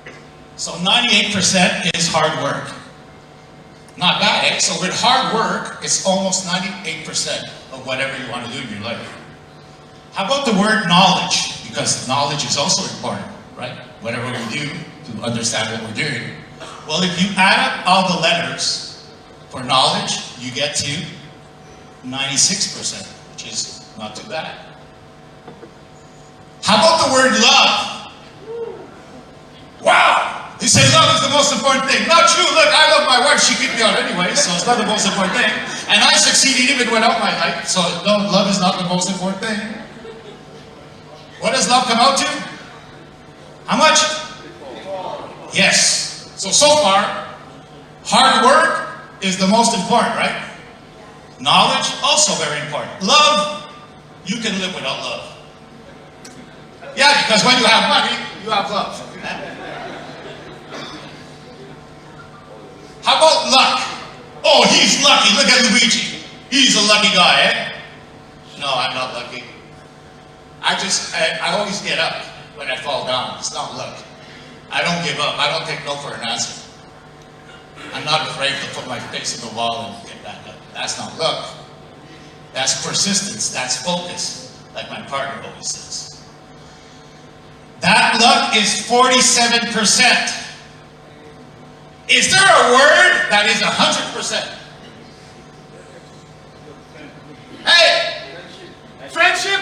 to. So 98% is hard work. Not bad, eh? So with hard work, it's almost 98% of whatever you want to do in your life. How about the word knowledge? Because knowledge is also important, right? Whatever we do to understand what we're doing. Well, if you add up all the letters for knowledge, you get to 96%, which is not too bad. How about the word love? Wow! You say love is the most important thing. Not true. Look, I love my wife. She kicked me out anyway, so it's not the most important thing. And I succeeded even without my life, so no, love is not the most important thing. What does love come out to? How much? Yes. So far, hard work is the most important, right? Knowledge, also very important. Love, you can live without love. Yeah, because when you have money, you have love. How about luck? Oh, he's lucky. Look at Luigi. He's a lucky guy, eh? No, I'm not lucky. I always get up when I fall down. It's not luck. I don't give up. I don't take no for an answer. I'm not afraid to put my face in the wall and get back up. That's not luck. That's persistence. That's focus, like my partner always says. That luck is 47%. Is there a word that is 100%? Hey! Friendship?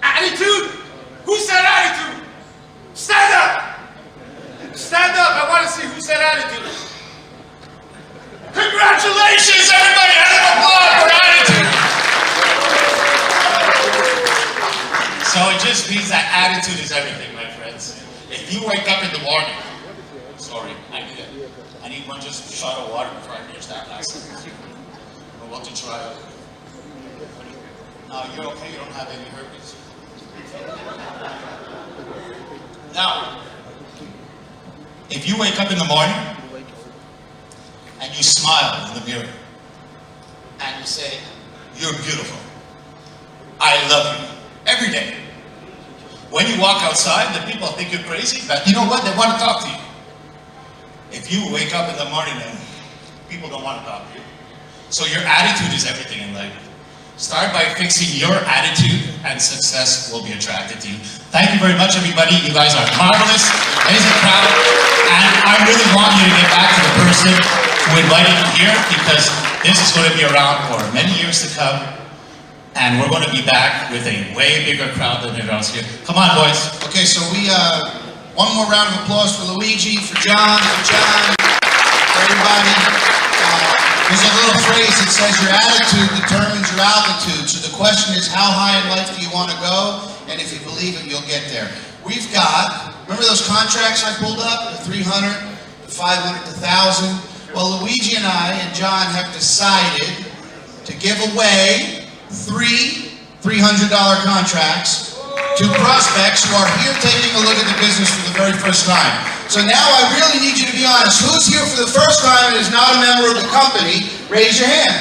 Attitude? Who said attitude? Stand up! Stand up, I want to see who said attitude. Congratulations, everybody! Hand of applause for attitude! So it just means that attitude is everything, my friends. If you wake up in the morning, sorry, I need one just shot of water before I finish that last one. I'm about to try it. No, you're okay, you don't have any herpes. Now, if you wake up in the morning and you smile in the mirror and you say, you're beautiful, I love you, every day. When you walk outside, the people think you're crazy, but you know what? They want to talk to you. If you wake up in the morning and people don't want to talk to you, so your attitude is everything in life. Start by fixing your attitude and success will be attracted to you. Thank you very much, everybody. You guys are marvelous, amazing crowd, and I really want you to get back to the person who invited you here because this is going to be around for many years to come, and we're going to be back with a way bigger crowd than everyone else here. Come on, boys. Okay, so we, one more round of applause for Luigi, for John, for everybody. There's a little phrase that says your attitude determines your altitude. So the question is, how high in life do you want to go? And if you believe it, you'll get there. We've got, remember those contracts I pulled up? The 300, the 500, the 1,000? Well, Luigi and I and John have decided to give away 3 $300 contracts to prospects who are here taking a look at the business for the very first time. So now I really need you to be honest. Who's here for the first time and is not a member of the company? Raise your hand.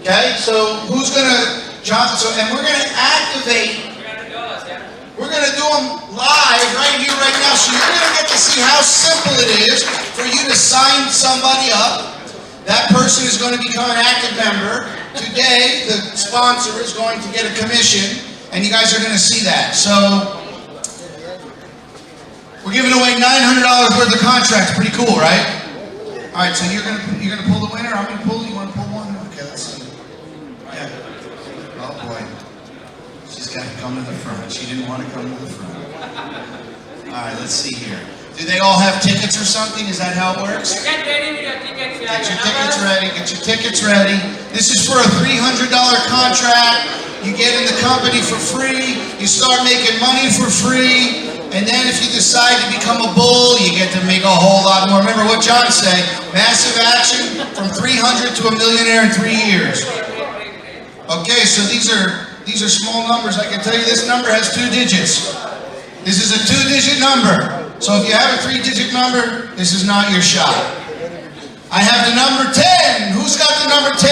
Okay, so who's gonna, John, and we're gonna activate, we're gonna do them live right here, right now. So you're gonna get to see how simple it is for you to sign somebody up. That person is going to become an active member. Today, the sponsor is going to get a commission, and you guys are going to see that. So, we're giving away $900 worth of contracts. Pretty cool, right? All right, so you're gonna pull the winner. I'm gonna pull. You want to pull one? Okay, let's see. Yeah. Oh boy, she's got to come to the front. She didn't want to come to the front. All right, let's see here. Do they all have tickets or something? Is that how it works? Get ready with your tickets. Get your tickets ready. Get your tickets ready. This is for a $300 contract. You get in the company for free. You start making money for free. And then if you decide to become a bull, you get to make a whole lot more. Remember what John said, massive action from 300 to a millionaire in 3 years. Okay, so these are small numbers. I can tell you this number has 2 digits. This is a 2-digit number. So if you have a 3-digit number, this is not your shot. I have the number 10. Who's got the number 10?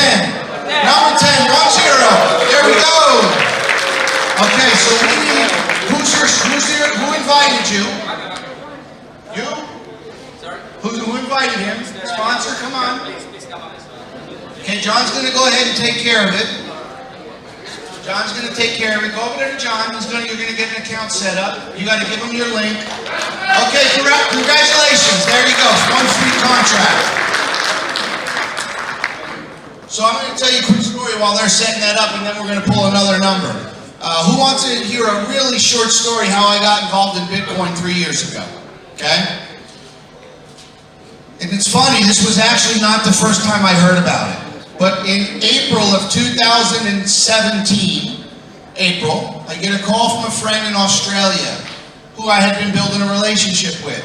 Number 10, 10. There we go. Okay, so we need, who invited you? You? Sorry? Who invited him? Sponsor, come on. Okay, John's going to go ahead and take care of it. John's going to take care of it. Go over there to John. You're going to get an account set up. You got to give him your link. Okay, congratulations. There you go. 1 free contract. So I'm going to tell you a quick story while they're setting that up, and then we're going to pull another number. Who wants to hear a really short story how I got involved in Bitcoin 3 years ago? Okay? And it's funny, this was actually not the first time I heard about it. But in April of 2017, April, I get a call from a friend in Australia who I had been building a relationship with.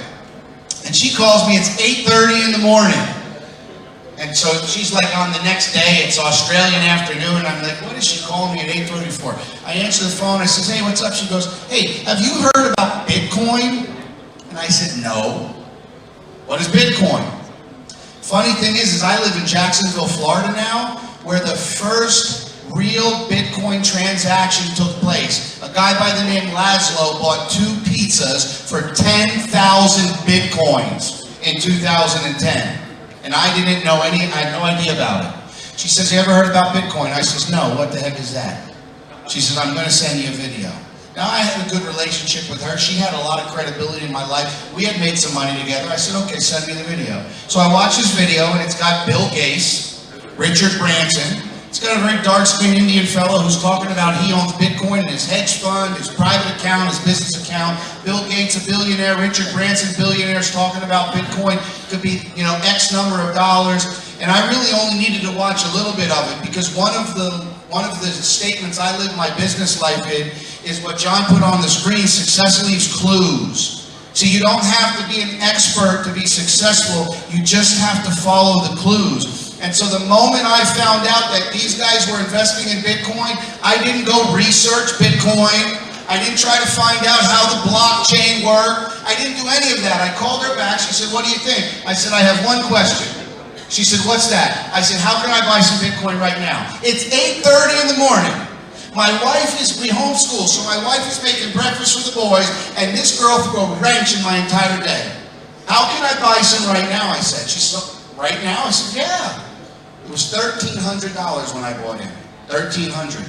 And she calls me, it's 8:30 in the morning. And so she's like on the next day, it's Australian afternoon, and I'm like, what is she calling me at 8:30 for? I answer the phone, I says, hey, what's up? She goes, hey, have you heard about Bitcoin? And I said, no. What is Bitcoin? Funny thing is I live in Jacksonville, Florida now, where the first real Bitcoin transaction took place. A guy by the name Laszlo bought 2 pizzas for 10,000 Bitcoins in 2010. And I didn't know I had no idea about it. She says, you ever heard about Bitcoin? I says, no, what the heck is that? She says, I'm going to send you a video. Now, I had a good relationship with her. She had a lot of credibility in my life. We had made some money together. I said, okay, send me the video. So I watched this video, and it's got Bill Gates, Richard Branson. It's got a very dark-skinned Indian fellow who's talking about he owns Bitcoin in his hedge fund, his private account, his business account. Bill Gates, a billionaire. Richard Branson, billionaires, talking about Bitcoin. Could be, X number of dollars. And I really only needed to watch a little bit of it because one of the statements I live my business life in is what John put on the screen: success leaves clues. So you don't have to be an expert to be successful. You just have to follow the clues. And so the moment I found out that these guys were investing in Bitcoin, I didn't go research Bitcoin. I didn't try to find out how the blockchain worked. I didn't do any of that. I called her back. She said, what do you think? I said, I have one question. She said, what's that? I said, how can I buy some Bitcoin right now? It's 8:30 in the morning. My wife we homeschool, so my wife is making breakfast for the boys, and this girl threw a wrench in my entire day. How can I buy some right now? I said. She said, right now? I said, yeah. It was $1,300 when I bought in. $1,300.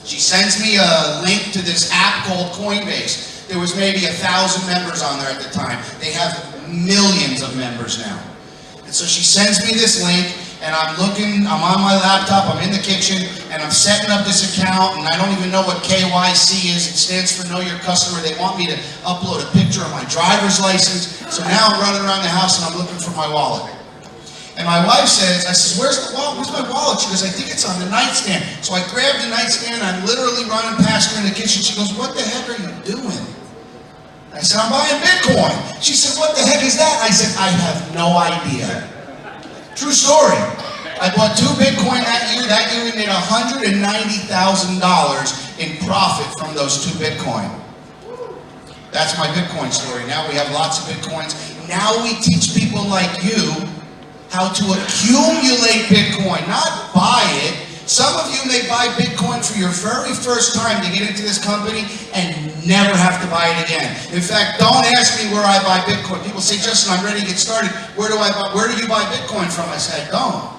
She sends me a link to this app called Coinbase. There was maybe 1,000 members on there at the time. They have millions of members now. And so she sends me this link, and I'm on my laptop, I'm in the kitchen, and I'm setting up this account, and I don't even know what KYC is. It stands for Know Your Customer. They want me to upload a picture of my driver's license. So now I'm running around the house, and I'm looking for my wallet. And my wife says, I says, where's the wallet? Where's my wallet? She goes, I think it's on the nightstand. So I grab the nightstand, I'm literally running past her in the kitchen. She goes, what the heck are you doing? I said, I'm buying Bitcoin. She said, what the heck is that? I said, I have no idea. True story. I bought 2 Bitcoin that year. That year we made $190,000 in profit from those 2 Bitcoin. That's my Bitcoin story. Now we have lots of Bitcoins. Now we teach people like you how to accumulate Bitcoin, not buy it. Some of you may buy Bitcoin for your very first time to get into this company and never have to buy it again. In fact, don't ask me where I buy Bitcoin. People say, Justin, I'm ready to get started. Where do you buy Bitcoin from? I said, don't.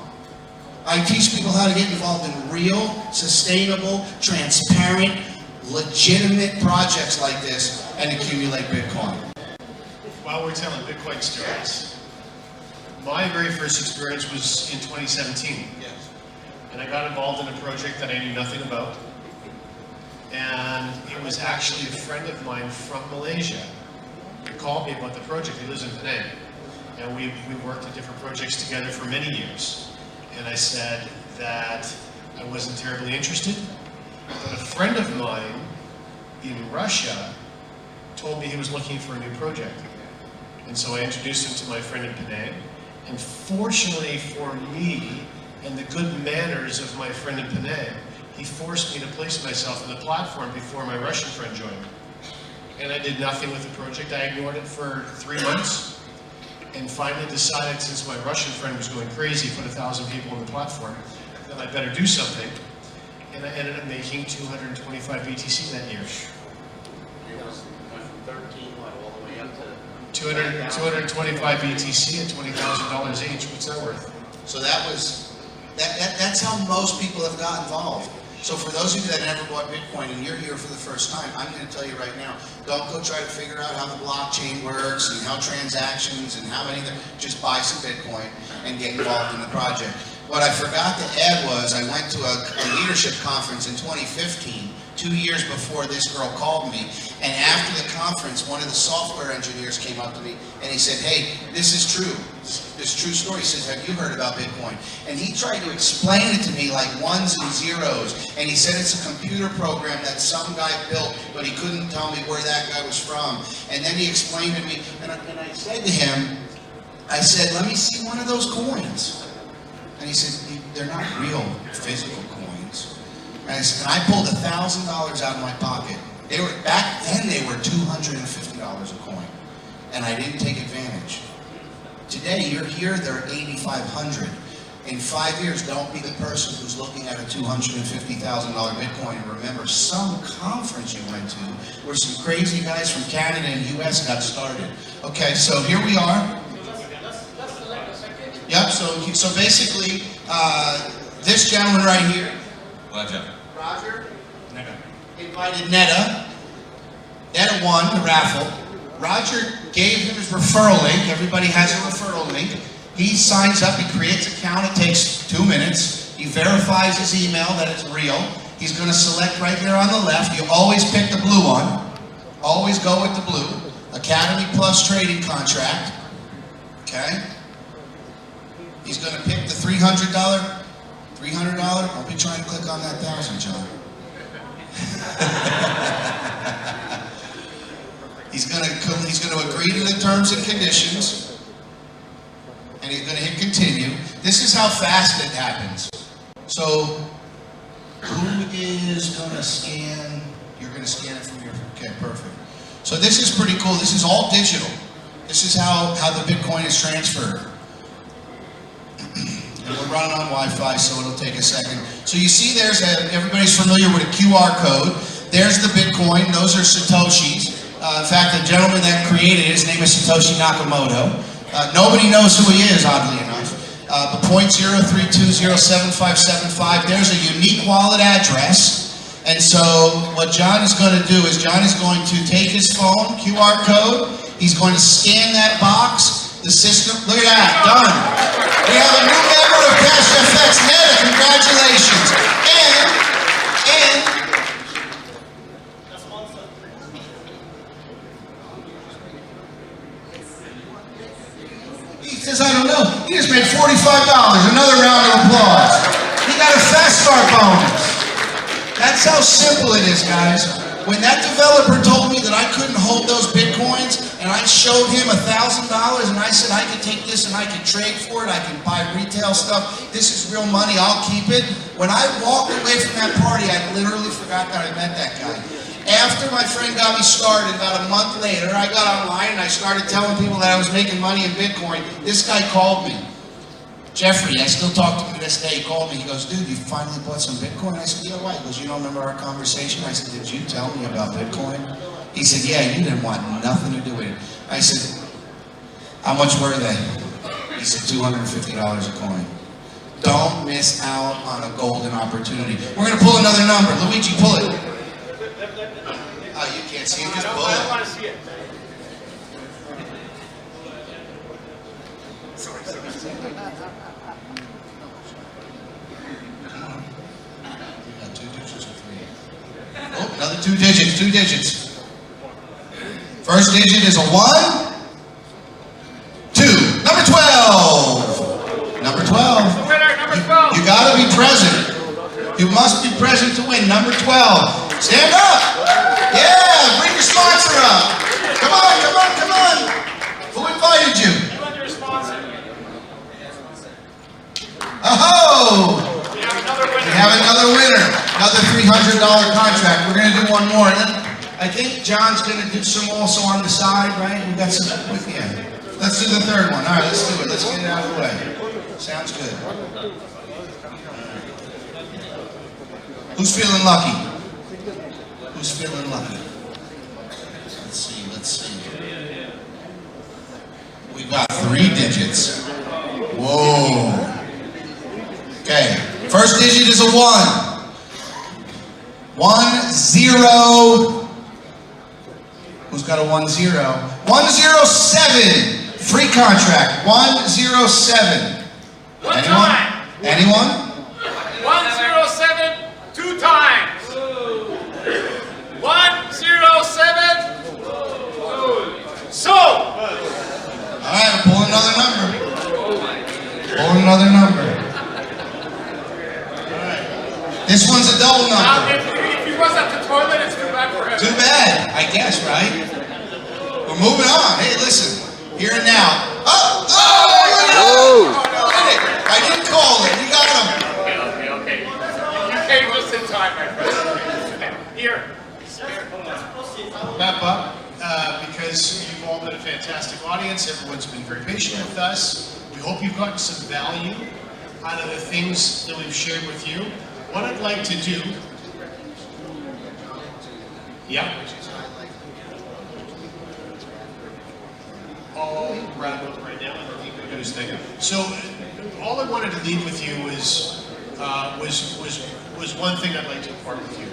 I teach people how to get involved in real, sustainable, transparent, legitimate projects like this and accumulate Bitcoin. While we're telling Bitcoin stories, my very first experience was in 2017. Yes. And I got involved in a project that I knew nothing about. And it was actually a friend of mine from Malaysia who called me about the project. He lives in Penang. And we worked at different projects together for many years. And I said that I wasn't terribly interested. But a friend of mine in Russia told me he was looking for a new project. And so I introduced him to my friend in Penang. And fortunately for me, and the good manners of my friend in Panama, he forced me to place myself on the platform before my Russian friend joined. And I did nothing with the project. I ignored it for 3 months, and finally decided, since my Russian friend was going crazy, put 1,000 people on the platform, that I better do something. And I ended up making 225 BTC that year. It was from 13, all the way up to 225 BTC at $20,000 each. What's that worth? So that's how most people have got involved. So for those of you that never bought Bitcoin and you're here for the first time, I'm going to tell you right now, don't go try to figure out how the blockchain works and how transactions and how many, just buy some Bitcoin and get involved in the project. What I forgot to add was I went to a leadership conference in 2015 2 years before this girl called me, and after the conference, one of the software engineers came up to me and he said, hey, this is true. This true story. He says, have you heard about Bitcoin? And he tried to explain it to me like ones and zeros, and he said it's a computer program that some guy built, but he couldn't tell me where that guy was from. And then he explained to me, and I said to him, I said, let me see one of those coins. And he said, they're not real physical coins. And I pulled $1,000 out of my pocket. They were, back then they were $250 a coin. And I didn't take advantage. Today, you're here, they're $8,500. In 5 years, don't be the person who's looking at a $250,000 Bitcoin. And remember, some conference you went to where some crazy guys from Canada and US got started. Okay, so here we are. Yep, so basically, this gentleman right here, Roger, invited Netta. Netta won the raffle. Roger gave him his referral link. Everybody has a referral link. He signs up, he creates an account, it takes 2 minutes. He verifies his email that it's real. He's going to select right there on the left. You always pick the blue one. Always go with the blue. Academy Plus trading contract. Okay? He's going to pick the $300. I'll be trying to click on that 1,000, John. He's going to agree to the terms and conditions, and he's going to hit continue. This is how fast it happens. So, who is going to scan? You're going to scan it from your. Okay, perfect. So this is pretty cool. This is all digital. This is how the Bitcoin is transferred. And we're running on Wi-Fi, so it'll take a second. So you see everybody's familiar with a QR code. There's the Bitcoin. Those are Satoshis. In fact, the gentleman that created it, his name is Satoshi Nakamoto. Nobody knows who he is, oddly enough. But 0.032075575, there's a unique wallet address. And so what John is going to do is John is going to take his phone, QR code. He's going to scan that box. The system, look at that, done. We have a new member of CashFX, Netta, congratulations. And, he says, I don't know, he just made $45, another round of applause. He got a fast start bonus. That's how simple it is, guys. When that developer told me that I couldn't hold those Bitcoins, and I showed him $1,000, and I said I could take this and I could trade for it, I can buy retail stuff, this is real money, I'll keep it. When I walked away from that party, I literally forgot that I met that guy. After my friend got me started, about a month later, I got online and I started telling people that I was making money in Bitcoin. This guy called me. Jeffrey, I still talk to him to this day. He called me. He goes, dude, you finally bought some Bitcoin? I said, yeah, why? He goes, you don't remember our conversation? I said, did you tell me about Bitcoin? He said, yeah, you didn't want nothing to do with it. I said, how much were they? He said, $250 a coin. Don't miss out on a golden opportunity. We're going to pull another number. Luigi, pull it. Oh, you can't see it. Just pull it. I want to see it. Oh, another 2 digits, 2 digits. First digit is a 1, 2. Number 12. Number 12. Winner, number 12. You gotta be present. You must be present to win. Number 12. Stand up. Yeah, bring your sponsor up. Come on, come on, come on. Who invited you? Your sponsor. Oh! We have another winner. We have another winner. Another $300 contract. We're going to do one more. And then I think John's going to do some also on the side, right? We got some. Yeah. Let's do the third one. All right, let's do it. Let's get it out of the way. Sounds good. Who's feeling lucky? Who's feeling lucky? Let's see. Let's see. We got 3 digits. Whoa. Okay, first digit is a 1. 1, 0. Who's got a 1, 0? 107. Free contract. 107. One Anyone? time. Anyone? 107, 2 times. This one's a double Now, number. if he was at the toilet, it's too bad for him. Too bad, I guess, right? We're moving on. Hey, listen, here and now. Oh, I didn't call it. You got him. Okay. You came just in time, my friend. Here. Wrap up, because you've all been a fantastic audience. Everyone's been very patient with us. We hope you've gotten some value out of the things that we've shared with you. What I'd like to do, yeah. I'll wrap up right now. I think we'll do his thing. So, all I wanted to leave with you was one thing I'd like to impart with you.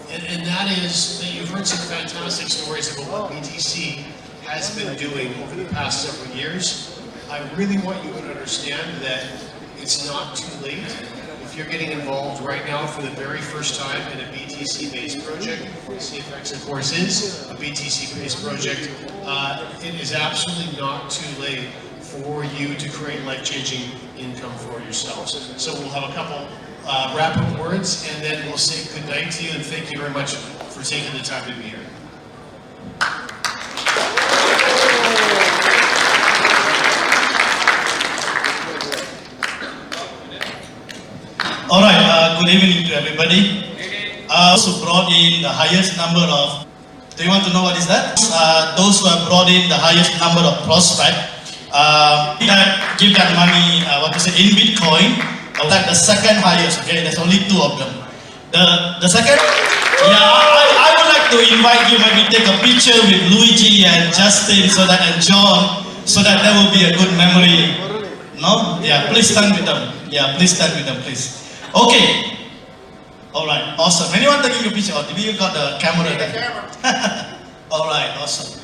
And that is that you've heard some fantastic stories about what BTC has been doing over the past several years. I really want you to understand that it's not too late. If you're getting involved right now for the very first time in a BTC-based project, CFX of course is a BTC-based project, it is absolutely not too late for you to create life-changing income for yourselves. So we'll have a couple wrap-up words, and then we'll say good night to you, and thank you very much for taking the time to be here. All right, good evening to everybody. Also brought in the highest number of, do you want to know what is that? Those who have brought in the highest number of prospects, give that money, in Bitcoin. That's the second highest, okay? There's only two of them. The second, I would like to invite you, maybe take a picture with Luigi and Justin and John, so that there will be a good memory. No? Yeah, please stand with them. Yeah, please stand with them, please. Okay. Alright, awesome. Anyone taking a picture? Or you got the camera there? Alright, awesome.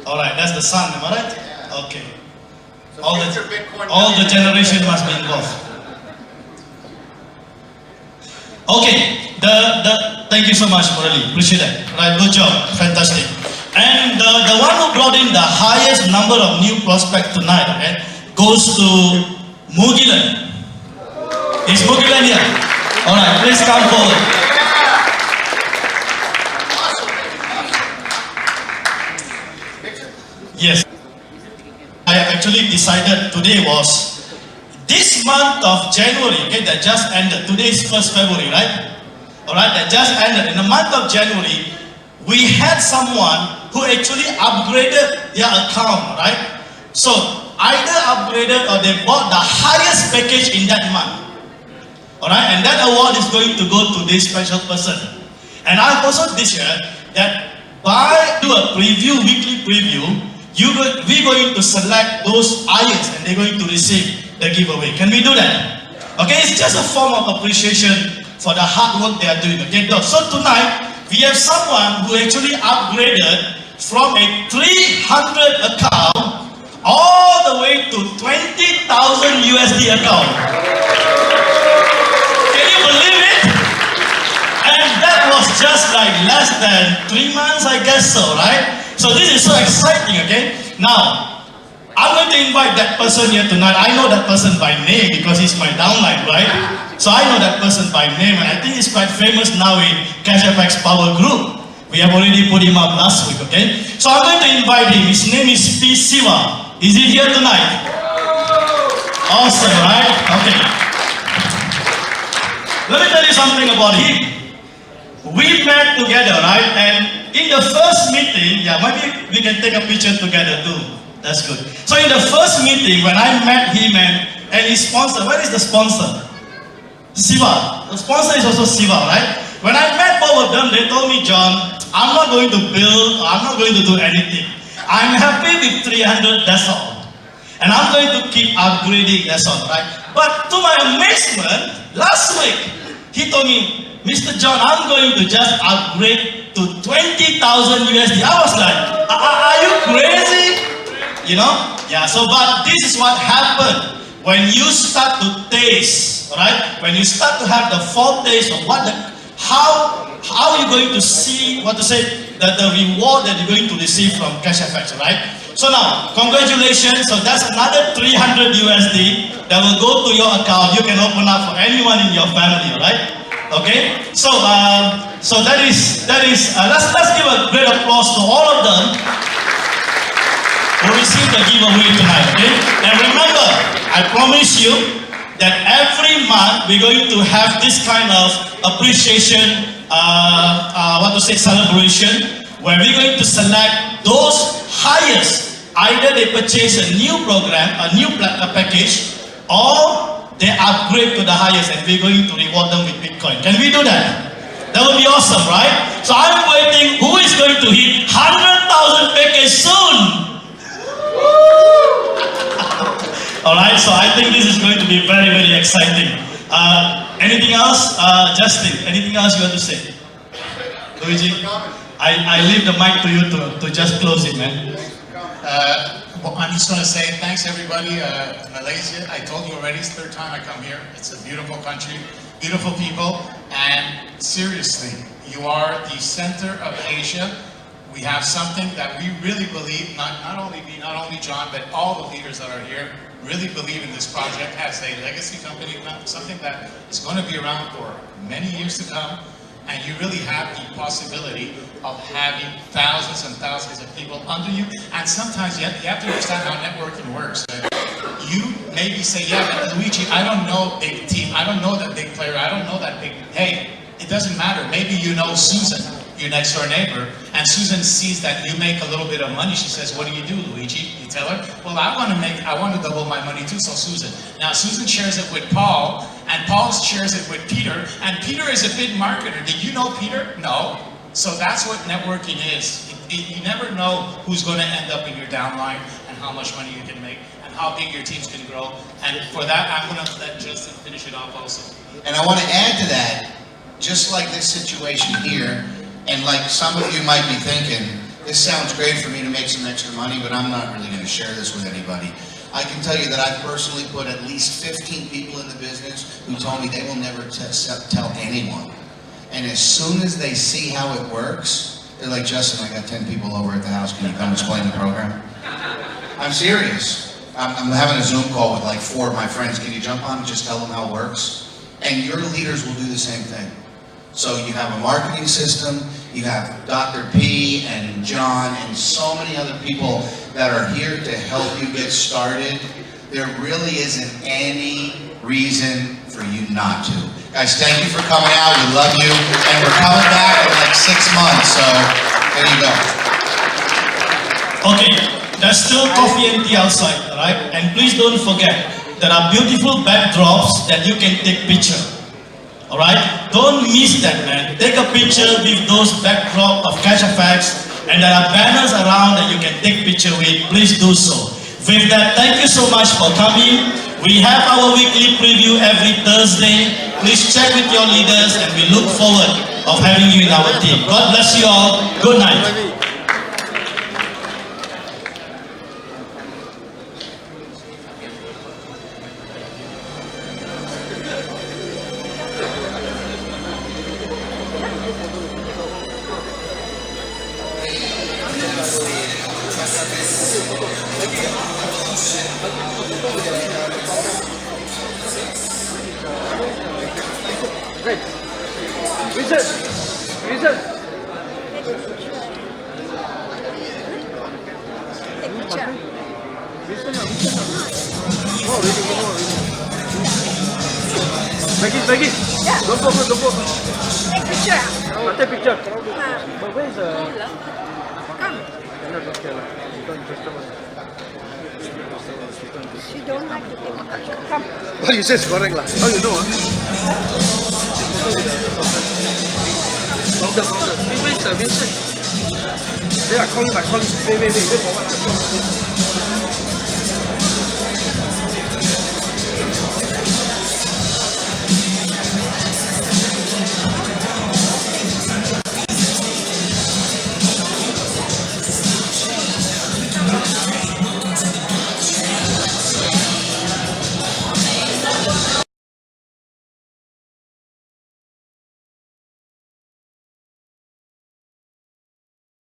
Alright, that's the sun, am I right? Okay. All the generation must be involved. Okay, thank you so much, Murali. Appreciate that. Right, good job, fantastic. And the one who brought in the highest number of new prospects tonight, okay, goes to Mugilan. Is Mugilan here? All right, please come forward. Yes. I actually decided today was this month of January, okay, that just ended. Today is 1st February, right? Alright, that just ended. In the month of January, we had someone who actually upgraded their account, right? So, either upgraded or they bought the highest package in that month. Alright, and that award is going to go to this special person. And I've also this year that do a preview, weekly preview, we're going to select those highest and they're going to receive the giveaway. Can we do that? Okay, it's just a form of appreciation for the hard work they are doing. Okay, so tonight we have someone who actually upgraded from a 300 account all the way to 20,000 USD account. Can you believe it? And that was just like less than 3 months, I guess so, right? So this is so exciting, okay? Now, I'm going to invite that person here tonight. I know that person by name because he's my downline, right? So I know that person by name, and I think he's quite famous now in CashFX Power Group. We have already put him up last week, okay? So I'm going to invite him. His name is P. Siva. Is he here tonight? Awesome, right? Okay. Let me tell you something about him. We met together, right? And in the first meeting, maybe we can take a picture together too. That's good. So in the first meeting, when I met him and his sponsor, where is the sponsor? Siva. The sponsor is also Siva, right? When I met both of them, they told me, John, I'm not going to build, I'm not going to do anything. I'm happy with 300, that's all. And I'm going to keep upgrading, that's all, right? But to my amazement, last week, he told me, Mr. John, I'm going to just upgrade to 20,000 USD. I was like, are you crazy? You know? Yeah, so but this is what happened when you start to taste, right? When you start to have the foretaste of how are you going to see, the reward that you're going to receive from CashFX, right? So now, congratulations. So that's another 300 USD that will go to your account. You can open up for anyone in your family, right? Okay. So that is. Let's give a great applause to all of them who received the giveaway tonight. Okay. And remember, I promise you that every month we're going to have this kind of appreciation, celebration, where we're going to select those highest. Either they purchase a new program, a new package, or they upgrade to the highest, and we're going to reward them with Bitcoin. Can we do that? That would be awesome, right? So I'm waiting. Who is going to hit 100,000 package soon? All right. So I think this is going to be very, very exciting. Anything else, Justin? Anything else you want to say, Luigi? I leave the mic to you to just close it, man. Well, I'm just going to say thanks everybody. Malaysia, I told you already, it's the third time I come here. It's a beautiful country, beautiful people, and seriously, you are the center of Asia. We have something that we really believe, not only John, but all the leaders that are here really believe in this project as a legacy company, something that is going to be around for many years to come. And you really have the possibility of having thousands and thousands of people under you. And sometimes you have to understand how networking works. You maybe say, yeah, but Luigi, I don't know big team. I don't know that big player. I don't know that big. Hey, it doesn't matter. Maybe you know Susan, your next door neighbor, and Susan sees that you make a little bit of money. She says, what do you do, Luigi? You tell her, well, I want to double my money too, so Susan. Now Susan shares it with Paul, and Paul shares it with Peter, and Peter is a big marketer. Did you know Peter? No. So that's what networking is. You never know who's going to end up in your downline and how much money you can make and how big your teams can grow. And for that, I'm going to let Justin finish it off also. And I want to add to that, just like this situation here, and like some of you might be thinking, this sounds great for me to make some extra money, but I'm not really going to share this with anybody. I can tell you that I've personally put at least 15 people in the business who told me they will never tell anyone. And as soon as they see how it works, they're like, Justin, I got 10 people over at the house. Can you come explain the program? I'm serious. I'm having a Zoom call with like 4 of my friends. Can you jump on and just tell them how it works? And your leaders will do the same thing. So you have a marketing system, you have Dr. P and John and so many other people that are here to help you get started. There really isn't any reason for you not to. Guys, thank you for coming out. We love you. And we're coming back in like 6 months, so there you go. Okay, there's still coffee and tea outside, right? And please don't forget, there are beautiful backdrops that you can take picture. Alright? Don't miss that, man. Take a picture with those backdrop of CashFX, and there are banners around that you can take picture with. Please do so. With that, thank you so much for coming. We have our weekly preview every Thursday. Please check with your leaders, and we look forward of having you in our team. God bless you all. Good night. Maggie, yeah. Don't go. Take picture. Take picture. But where is the... Come. She don't like to take picture. Come. Well, you said it's correct lah. How you know? From the. Where is the Vincent? They are calling. Wait for what?